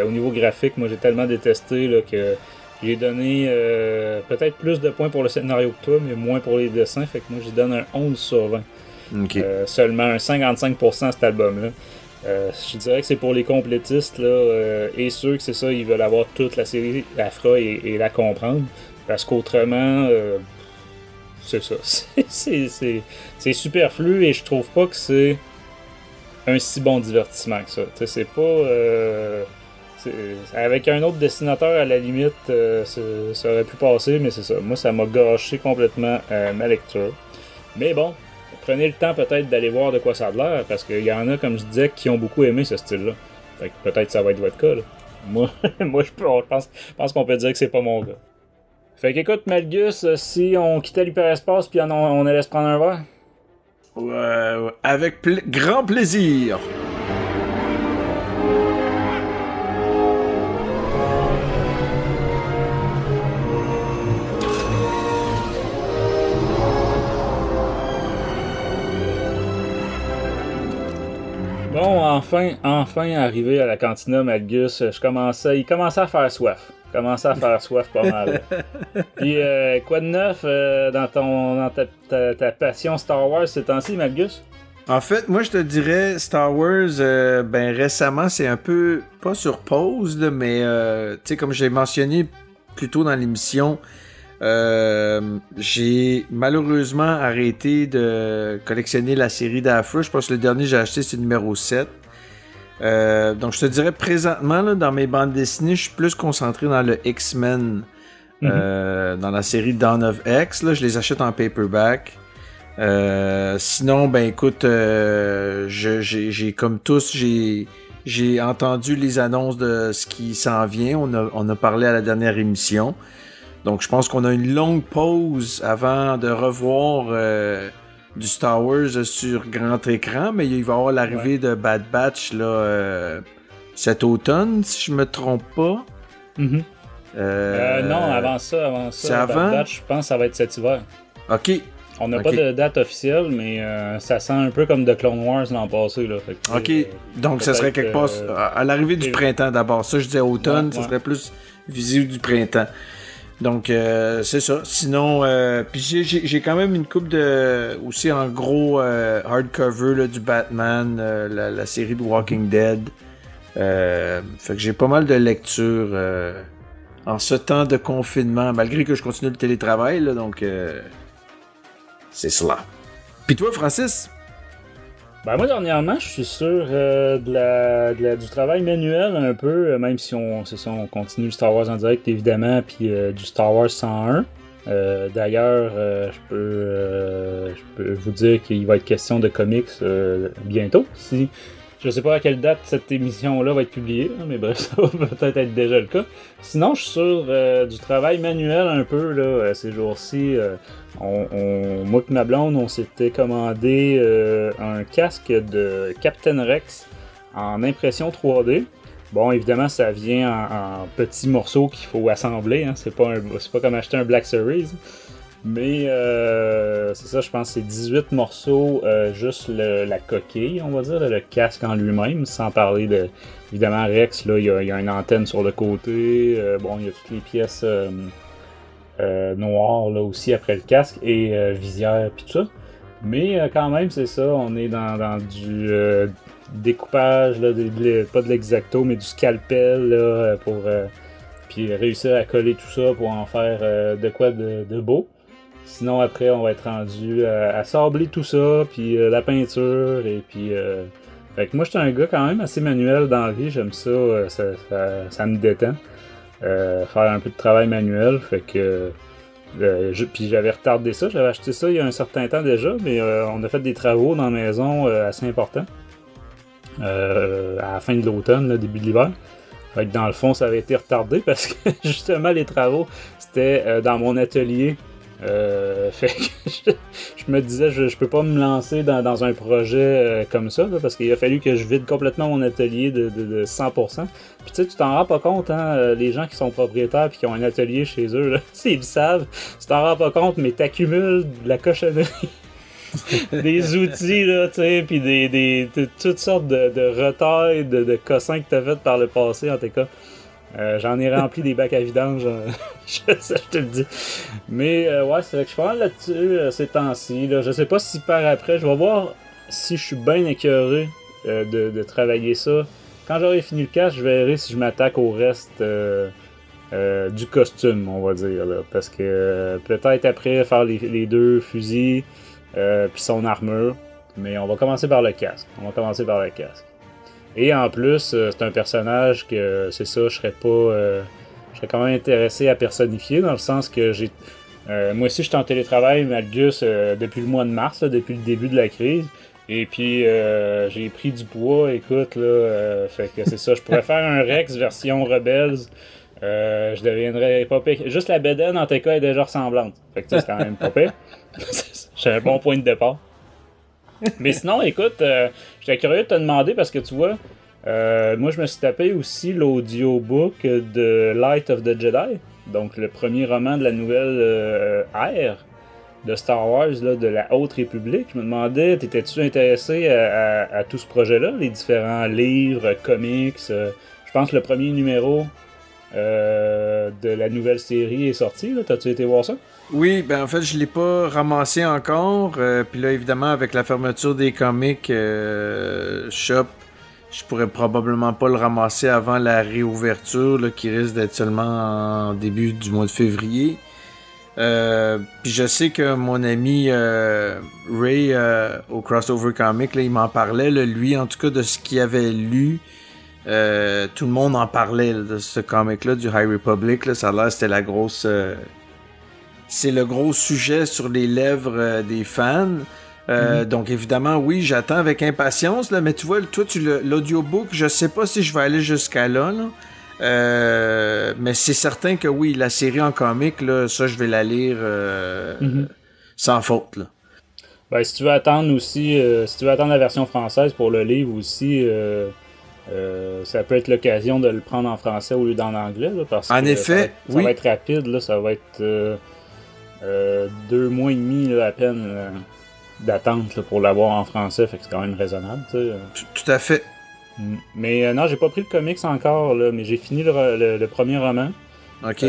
S2: au niveau graphique. Moi, j'ai tellement détesté là, que j'ai donné peut-être plus de points pour le scénario que toi, mais moins pour les dessins. Fait que moi, j'y donne un 11 sur 20.
S3: Okay.
S2: Seulement un 55% à cet album-là. Je dirais que c'est pour les complétistes là, et ceux que c'est ça, ils veulent avoir toute la série Afra et la comprendre. Parce qu'autrement, c'est ça. C'est superflu et je trouve pas que c'est un si bon divertissement que ça. T'sais, c'est pas. Avec un autre dessinateur, à la limite, ça aurait pu passer, mais c'est ça. Moi, ça m'a gâché complètement ma lecture. Mais bon, prenez le temps peut-être d'aller voir de quoi ça a l'air, parce qu'il y en a, comme je disais, qui ont beaucoup aimé ce style-là. Fait que peut-être ça va être votre cas. Là. Moi je pense qu'on peut dire que c'est pas mon cas. Fait qu'écoute, Malgus, si on quittait l'hyperespace puis on allait se prendre un verre?
S3: Ouais, avec grand plaisir.
S2: Bon, enfin arrivé à la cantina, Malgus, il commençait à faire soif. Commençait à faire soif pas mal. Puis, quoi de neuf dans ta passion Star Wars ces temps-ci, Malgus?
S3: En fait, moi, je te dirais, Star Wars, récemment, c'est un peu, pas sur pause, là, mais, tu sais, comme j'ai mentionné plus tôt dans l'émission, j'ai malheureusement arrêté de collectionner la série d'Afra. Je pense que le dernier que j'ai acheté, c'est le numéro 7. Donc je te dirais présentement là, dans mes bandes dessinées, je suis plus concentré dans le X-Men, dans la série Dawn of X. Là, je les achète en paperback. Sinon, ben écoute, j'ai comme tous, j'ai entendu les annonces de ce qui s'en vient. On a parlé à la dernière émission. Donc je pense qu'on a une longue pause avant de revoir du Star Wars sur grand écran, mais il va y avoir l'arrivée de Bad Batch là, cet automne, si je me trompe pas.
S2: Non, avant ça.
S3: C'est avant?
S2: Bad Batch, je pense que ça va être cet hiver.
S3: OK.
S2: On n'a pas de date officielle, mais ça sent un peu comme The Clone Wars l'an passé. Là. Fait que,
S3: OK. Donc ça serait quelque part à l'arrivée du printemps d'abord. Ça, je disais automne, ça serait plus visible du printemps. Donc, c'est ça. Sinon, puis j'ai quand même une coupe de... aussi en gros hardcover là, du Batman, la série de Walking Dead. Fait que j'ai pas mal de lectures en ce temps de confinement, malgré que je continue le télétravail. Là, donc, c'est cela. Puis toi, Francis?
S2: Ben moi, dernièrement, je suis sur du travail manuel un peu, même si on continue le Star Wars en direct, évidemment, puis du Star Wars 101. D'ailleurs, je peux vous dire qu'il va être question de comics bientôt. Je sais pas à quelle date cette émission-là va être publiée, mais bref, ça va peut-être être déjà le cas. Sinon, je suis sur du travail manuel un peu là, ces jours-ci. Moi et ma blonde, on s'était commandé un casque de Captain Rex en impression 3D. Bon, évidemment, ça vient en petits morceaux qu'il faut assembler. Hein. C'est pas comme acheter un Black Series. Mais c'est ça, je pense que c'est 18 morceaux, juste la coquille, on va dire, le casque en lui-même, sans parler de... Évidemment, Rex, là, il y a une antenne sur le côté, bon, il y a toutes les pièces noires, là, aussi, après le casque, et visière, puis tout ça. Mais quand même, c'est ça, on est dans du découpage, là, pas de l'exacto, mais du scalpel, là, pour... puis réussir à coller tout ça pour en faire de quoi de beau. Sinon, après, on va être rendu à sabler tout ça, puis la peinture, et puis... Fait que moi, j'étais un gars quand même assez manuel dans la vie, j'aime ça, ça me détend. Faire un peu de travail manuel, fait que... puis j'avais retardé ça, j'avais acheté ça il y a un certain temps déjà, mais on a fait des travaux dans la maison assez importants. À la fin de l'automne, début de l'hiver. Fait que dans le fond, ça avait été retardé parce que justement, les travaux, c'était dans mon atelier. Fait que je me disais, je peux pas me lancer dans un projet comme ça, là, parce qu'il a fallu que je vide complètement mon atelier de 100%. Puis tu sais, tu t'en rends pas compte, hein, les gens qui sont propriétaires puis qui ont un atelier chez eux, là, s'ils le savent, tu t'en rends pas compte, mais t'accumules de la cochonnerie. Des outils, là, tu sais, puis toutes sortes de retails, de cossins que t'as fait par le passé, en tout cas. J'en ai rempli des bacs à vidange, je te le dis. Mais ouais, c'est vrai que je suis pas mal là-dessus ces temps-ci. Là. Je sais pas si par après, je vais voir si je suis bien écœuré de travailler ça. Quand j'aurai fini le casque, je verrai si je m'attaque au reste du costume, on va dire. Là. Parce que peut-être après faire les deux fusils puis son armure. Mais on va commencer par le casque. Et en plus, c'est un personnage que, c'est ça, je serais quand même intéressé à personnifier, dans le sens que moi aussi, je suis en télétravail, Malgus, depuis le mois de mars, là, depuis le début de la crise. Et puis, j'ai pris du poids, écoute, là, fait que c'est ça, je pourrais faire un Rex version Rebels. Je deviendrais pas pire. Juste la bedaine, en tout cas, est déjà ressemblante. Fait que, tu sais, c'est quand même pas pire. J'ai un bon point de départ. Mais sinon, écoute, j'étais curieux de te demander parce que tu vois, moi je me suis tapé aussi l'audiobook de Light of the Jedi, donc le premier roman de la nouvelle ère de Star Wars, là, de la Haute République. Je me demandais, t'étais-tu intéressé à tout ce projet-là, les différents livres, comics? Je pense que le premier numéro de la nouvelle série est sorti, là. T'as-tu été voir ça?
S3: Oui, ben en fait, je l'ai pas ramassé encore. Puis là, évidemment, avec la fermeture des comics shop, je pourrais probablement pas le ramasser avant la réouverture, là, qui risque d'être seulement en début du mois de février. Puis je sais que mon ami Ray au Crossover Comics, là, il m'en parlait, là, lui, en tout cas, de ce qu'il avait lu. Tout le monde en parlait là, de ce comic-là, du High Republic. Là, ça a l'air c'était la grosse... c'est le gros sujet sur les lèvres des fans. Donc évidemment, oui, j'attends avec impatience. Là, mais tu vois, toi, l'audiobook, je sais pas si je vais aller jusqu'à là. Mais c'est certain que oui, la série en comic, là, ça, je vais la lire sans faute. Là.
S2: Ben, si tu veux attendre aussi, si tu veux attendre la version française pour le livre aussi... ça peut être l'occasion de le prendre en français au lieu d'en anglais, là, parce
S3: en
S2: que
S3: effet,
S2: ça va être rapide, là, ça va être 2 mois et demi là, à peine d'attente là, pour l'avoir en français, fait que c'est quand même raisonnable.
S3: Tout à fait.
S2: Mais non, j'ai pas pris le comics encore, là, mais j'ai fini le premier roman.
S3: Ok.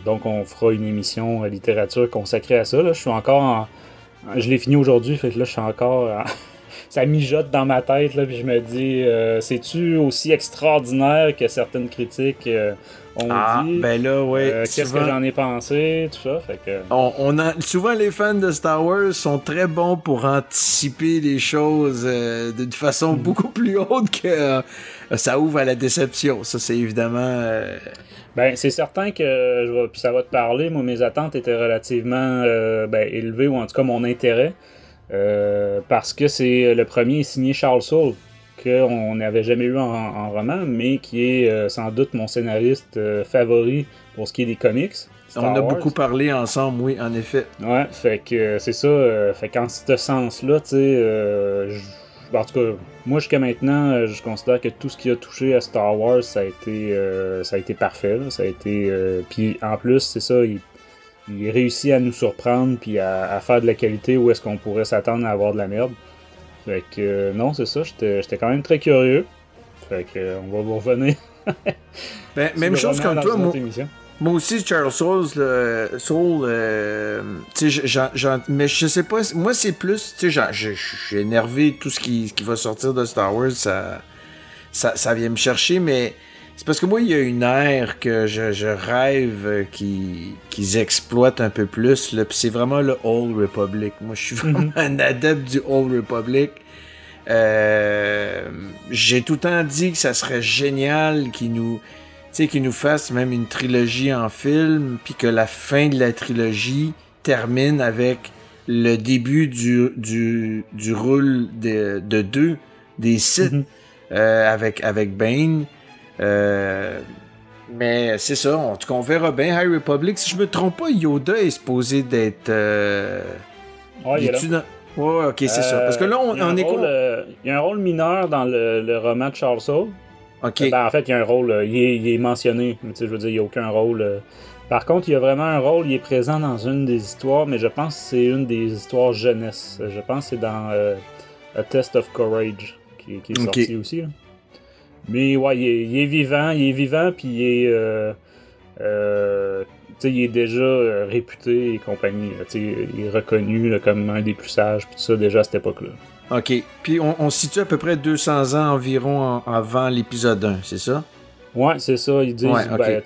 S2: Donc on fera une émission littérature consacrée à ça. Là. Je suis encore je l'ai fini aujourd'hui, fait que là je suis encore... Ça mijote dans ma tête, là, puis je me dis, c'est-tu aussi extraordinaire que certaines critiques ont dit?
S3: Ben là, ouais.
S2: Qu'est-ce que j'en ai pensé, tout ça, fait que...
S3: Souvent, les fans de Star Wars sont très bons pour anticiper les choses d'une façon beaucoup plus haute que ça ouvre à la déception. Ça, c'est évidemment...
S2: Ben, c'est certain que puis ça va te parler. Moi, mes attentes étaient relativement élevées, ou en tout cas mon intérêt. Parce que c'est le premier signé Charles Soule, qu'on n'avait jamais eu en roman, mais qui est sans doute mon scénariste favori pour ce qui est des comics.
S3: On a beaucoup parlé ensemble, oui, en effet.
S2: Ouais, fait que c'est ça. Fait qu'en ce sens-là, tu sais, en tout cas, moi jusqu'à maintenant, je considère que tout ce qui a touché à Star Wars, ça a été parfait. Là, ça a été. Puis en plus, c'est ça, il réussit à nous surprendre puis à faire de la qualité où est-ce qu'on pourrait s'attendre à avoir de la merde. Fait que non, c'est ça, j'étais quand même très curieux. Fait que on va vous revenir.
S3: Ben, même chose comme toi, moi aussi, Charles Soule, mais je sais pas, moi c'est plus, tu sais, je suis énervé, tout ce qui va sortir de Star Wars, ça vient me chercher, mais c'est parce que moi, il y a une ère que je rêve qu'ils exploitent un peu plus, là, pis c'est vraiment le Old Republic. Moi, je suis vraiment un adepte du Old Republic. J'ai tout le temps dit que ça serait génial qu'ils nous fassent même une trilogie en film, puis que la fin de la trilogie termine avec le début du rôle de deux des Sith avec Bane. Mais c'est ça, en tout cas, on verra bien. High Republic, si je me trompe pas, Yoda est supposé d'être...
S2: Ouais, il est là.
S3: Ouais, ok, c'est ça. Parce que là, on est quoi?
S2: Il y a un rôle mineur dans le roman de Charles Soule.
S3: Ok.
S2: Ben, en fait, il y a un rôle, il est mentionné, mais tu sais, je veux dire, il n'y a aucun rôle. Par contre, il y a vraiment un rôle, il est présent dans une des histoires, mais je pense que c'est une des histoires jeunesse. Je pense que c'est dans A Test of Courage, qui est sorti aussi. Là. Mais ouais, il est vivant, puis il est... il est déjà réputé et compagnie. Il est reconnu là, comme un des plus sages, puis tout ça, déjà à cette époque-là.
S3: OK. Puis on se situe à peu près 200 ans environ avant l'épisode 1, c'est ça?
S2: Ouais, c'est ça. Ils disent,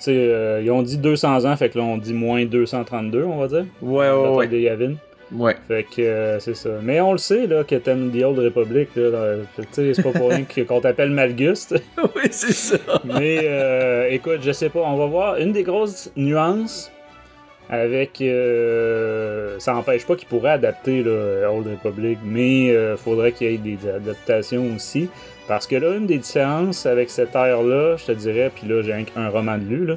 S2: ils ont dit 200 ans, fait que là, on dit moins 232, on va dire.
S3: Ouais.
S2: De Yavin.
S3: Ouais.
S2: Fait que c'est ça. Mais on le sait, là, que t'aimes The Old Republic, là. C'est pas pour rien qu'on t'appelle Malgus.
S3: Oui, c'est ça.
S2: Mais écoute, je sais pas, on va voir. Une des grosses nuances avec... ça n'empêche pas qu'ils pourraient adapter là, Old Republic, mais faudrait qu'il y ait des adaptations aussi. Parce que là, une des différences avec cette ère-là, je te dirais, puis là, j'ai un roman de lu, là,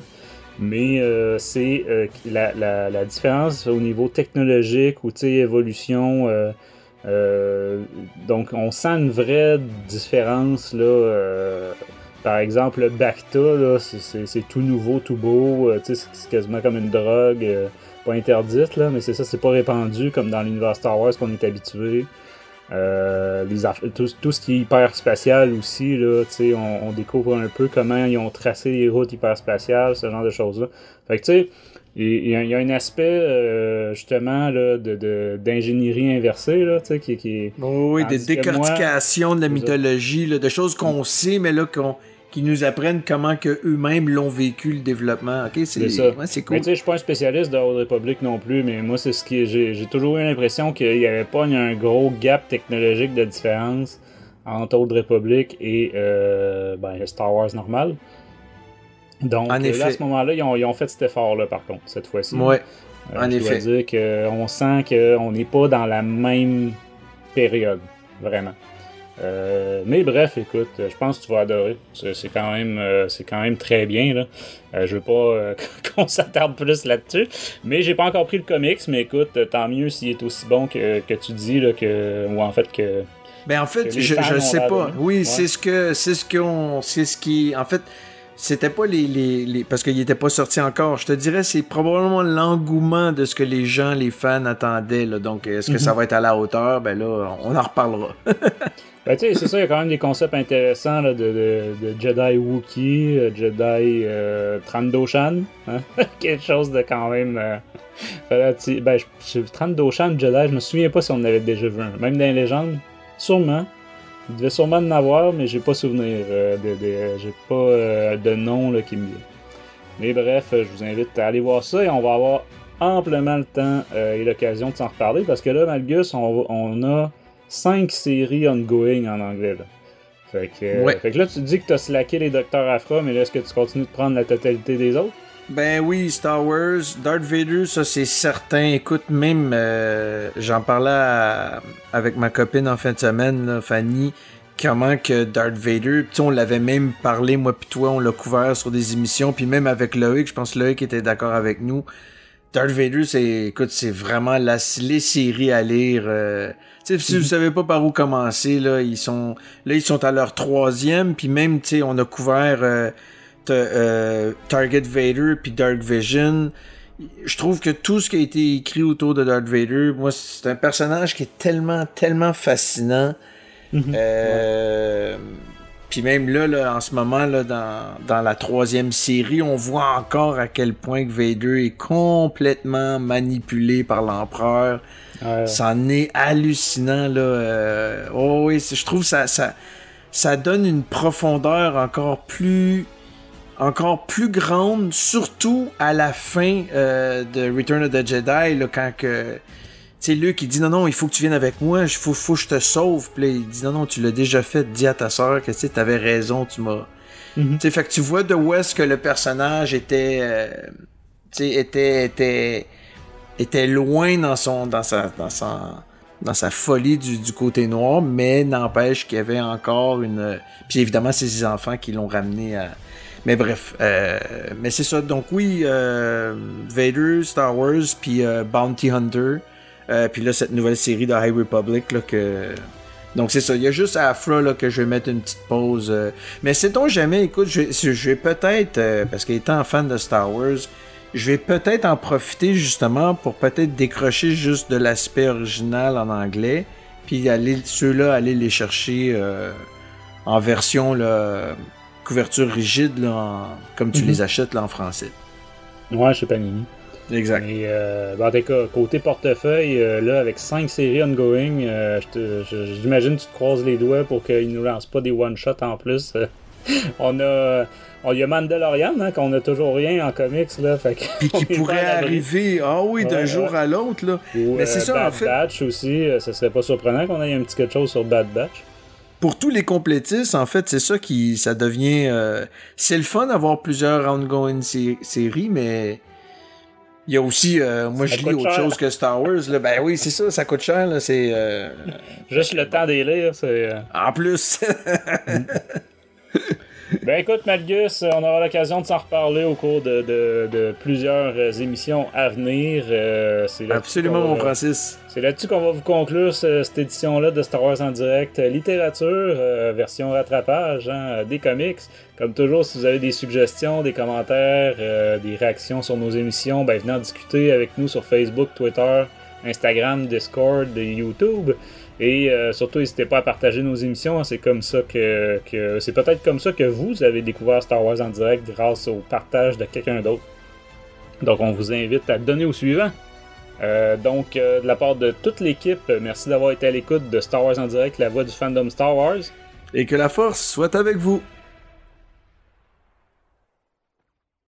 S2: mais c'est la différence au niveau technologique ou évolution. Donc, on sent une vraie différence, là. Par exemple, le Bacta, là, c'est tout nouveau, tout beau. C'est quasiment comme une drogue, pas interdite, là, mais c'est ça, c'est pas répandu comme dans l'univers Star Wars qu'on est habitué. Tout ce qui est hyperspatial aussi, là, on découvre un peu comment ils ont tracé les routes hyperspatiales, ce genre de choses-là. Fait que tu sais, il y a un aspect justement là, d'ingénierie inversée là, qui est...
S3: Oui, des décortications de la mythologie, là, de choses qu'on sait, mais là qui nous apprennent comment que eux-mêmes l'ont vécu le développement. Ok, c'est
S2: ça.
S3: Ouais, c'est cool.
S2: Mais tu sais, je suis pas un spécialiste de Old Republic non plus, mais moi c'est ce qui j'ai toujours eu l'impression qu'il y avait pas un gros gap technologique de différence entre Old Republic et Star Wars normal. Donc là, à ce moment-là, ils ont fait cet effort-là, par contre, cette fois-ci.
S3: Ouais, en effet.
S2: Je dois dire qu'on sent qu'on n'est pas dans la même période, vraiment. Mais bref, écoute, je pense que tu vas adorer. C'est quand même très bien, là. Je veux pas qu'on s'attarde plus là-dessus. Mais j'ai pas encore pris le comics, mais écoute, tant mieux s'il est aussi bon que tu dis, là, ou en fait que...
S3: Ben en fait, je sais pas. Oui, ouais. En fait, c'était pas les parce qu'il était pas sorti encore. Je te dirais, c'est probablement l'engouement de ce que les fans attendaient, là. Donc, est-ce que ça va être à la hauteur? Ben là, on en reparlera.
S2: Ben, tu sais, c'est ça, il y a quand même des concepts intéressants là, de Jedi Wookiee, Jedi Trandoshan, hein? Quelque chose de quand même relatif. Ben, Trandoshan, Jedi, je me souviens pas si on en avait déjà vu un. Même dans les légendes, sûrement. Il devait sûrement en avoir, mais j'ai pas souvenir. J'ai pas de nom là, qui me vient. Mais bref, je vous invite à aller voir ça et on va avoir amplement le temps et l'occasion de s'en reparler parce que là, Malgus, on a 5 séries ongoing en anglais. Là. Fait que là, tu te dis que tu as slacké les Docteurs Aphra, mais là, est-ce que tu continues de prendre la totalité des autres?
S3: Ben oui, Star Wars, Darth Vader, ça c'est certain. Écoute, même, j'en parlais avec ma copine en fin de semaine, là, Fanny, comment que Darth Vader, tu sais, on l'avait même parlé, moi pis toi, on l'a couvert sur des émissions, puis même avec Loïc, je pense que Loïc était d'accord avec nous. Darth Vader, c'est vraiment les séries à lire. Si vous savez pas par où commencer, là, ils sont à leur 3e, puis même, tu sais, on a couvert Target Vader puis Dark Vision. Je trouve que tout ce qui a été écrit autour de Darth Vader, moi, c'est un personnage qui est tellement, tellement fascinant. Puis même là, en ce moment, là, dans la 3e série, on voit encore à quel point que Vader est complètement manipulé par l'Empereur. C'en est hallucinant, là. Oui, je trouve ça donne une profondeur encore plus grande, surtout à la fin de Return of the Jedi, là, quand que... Tu sais, Luke, il dit non, il faut que tu viennes avec moi, il faut que je te sauve. Puis là, il dit non, tu l'as déjà fait, dis à ta soeur que tu avais raison, tu m'as. Tu sais, fait que tu vois de où est-ce que le personnage était loin dans sa folie du côté noir, mais n'empêche qu'il y avait encore une. Puis évidemment, c'est ses enfants qui l'ont ramené Mais bref, mais c'est ça. Donc oui, Vader, Star Wars, puis Bounty Hunter, puis là cette nouvelle série de High Republic là que. Donc c'est ça. Il y a juste à Afra là que je vais mettre une petite pause. Mais sait-on jamais. Écoute, je vais peut-être parce qu'étant fan de Star Wars, je vais peut-être en profiter justement pour peut-être décrocher juste de l'aspect original en anglais, puis aller les chercher en version là, couverture rigide là, comme tu les achètes là, en français.
S2: Ouais, chez Panini.
S3: Exact.
S2: Et en tout cas, côté portefeuille, là, avec 5 séries ongoing, j'imagine que tu te croises les doigts pour qu'ils nous lancent pas des one-shots en plus. Il y a Mandalorian, hein, qu'on a toujours rien en comics, là.
S3: Puis qui pourrait arriver, d'un jour à l'autre, là.
S2: Ou,
S3: mais c'est ça,
S2: Bad
S3: en fait.
S2: Batch aussi, ça serait pas surprenant qu'on ait un petit quelque chose sur Bad Batch.
S3: Pour tous les complétistes, en fait, c'est ça ça devient... c'est le fun d'avoir plusieurs ongoing séries, mais... Il y a aussi, moi je lis autre chose que Star Wars, là. Ben oui, c'est ça coûte cher, là, c'est...
S2: Juste le temps des lire, c'est...
S3: En plus!
S2: Ben écoute, Malgus, on aura l'occasion de s'en reparler au cours de plusieurs émissions à venir.
S3: Absolument, mon Francis.
S2: C'est là-dessus qu'on va vous conclure cette édition-là de Star Wars en direct littérature, version rattrapage, hein, des comics. Comme toujours, si vous avez des suggestions, des commentaires, des réactions sur nos émissions, ben venez en discuter avec nous sur Facebook, Twitter, Instagram, Discord et YouTube. Et surtout, n'hésitez pas à partager nos émissions. Hein, c'est comme ça que c'est peut-être comme ça que vous avez découvert Star Wars en direct grâce au partage de quelqu'un d'autre. Donc, on vous invite à donner au suivant. De la part de toute l'équipe, merci d'avoir été à l'écoute de Star Wars en direct, la voix du fandom Star Wars.
S3: Et que la force soit avec vous.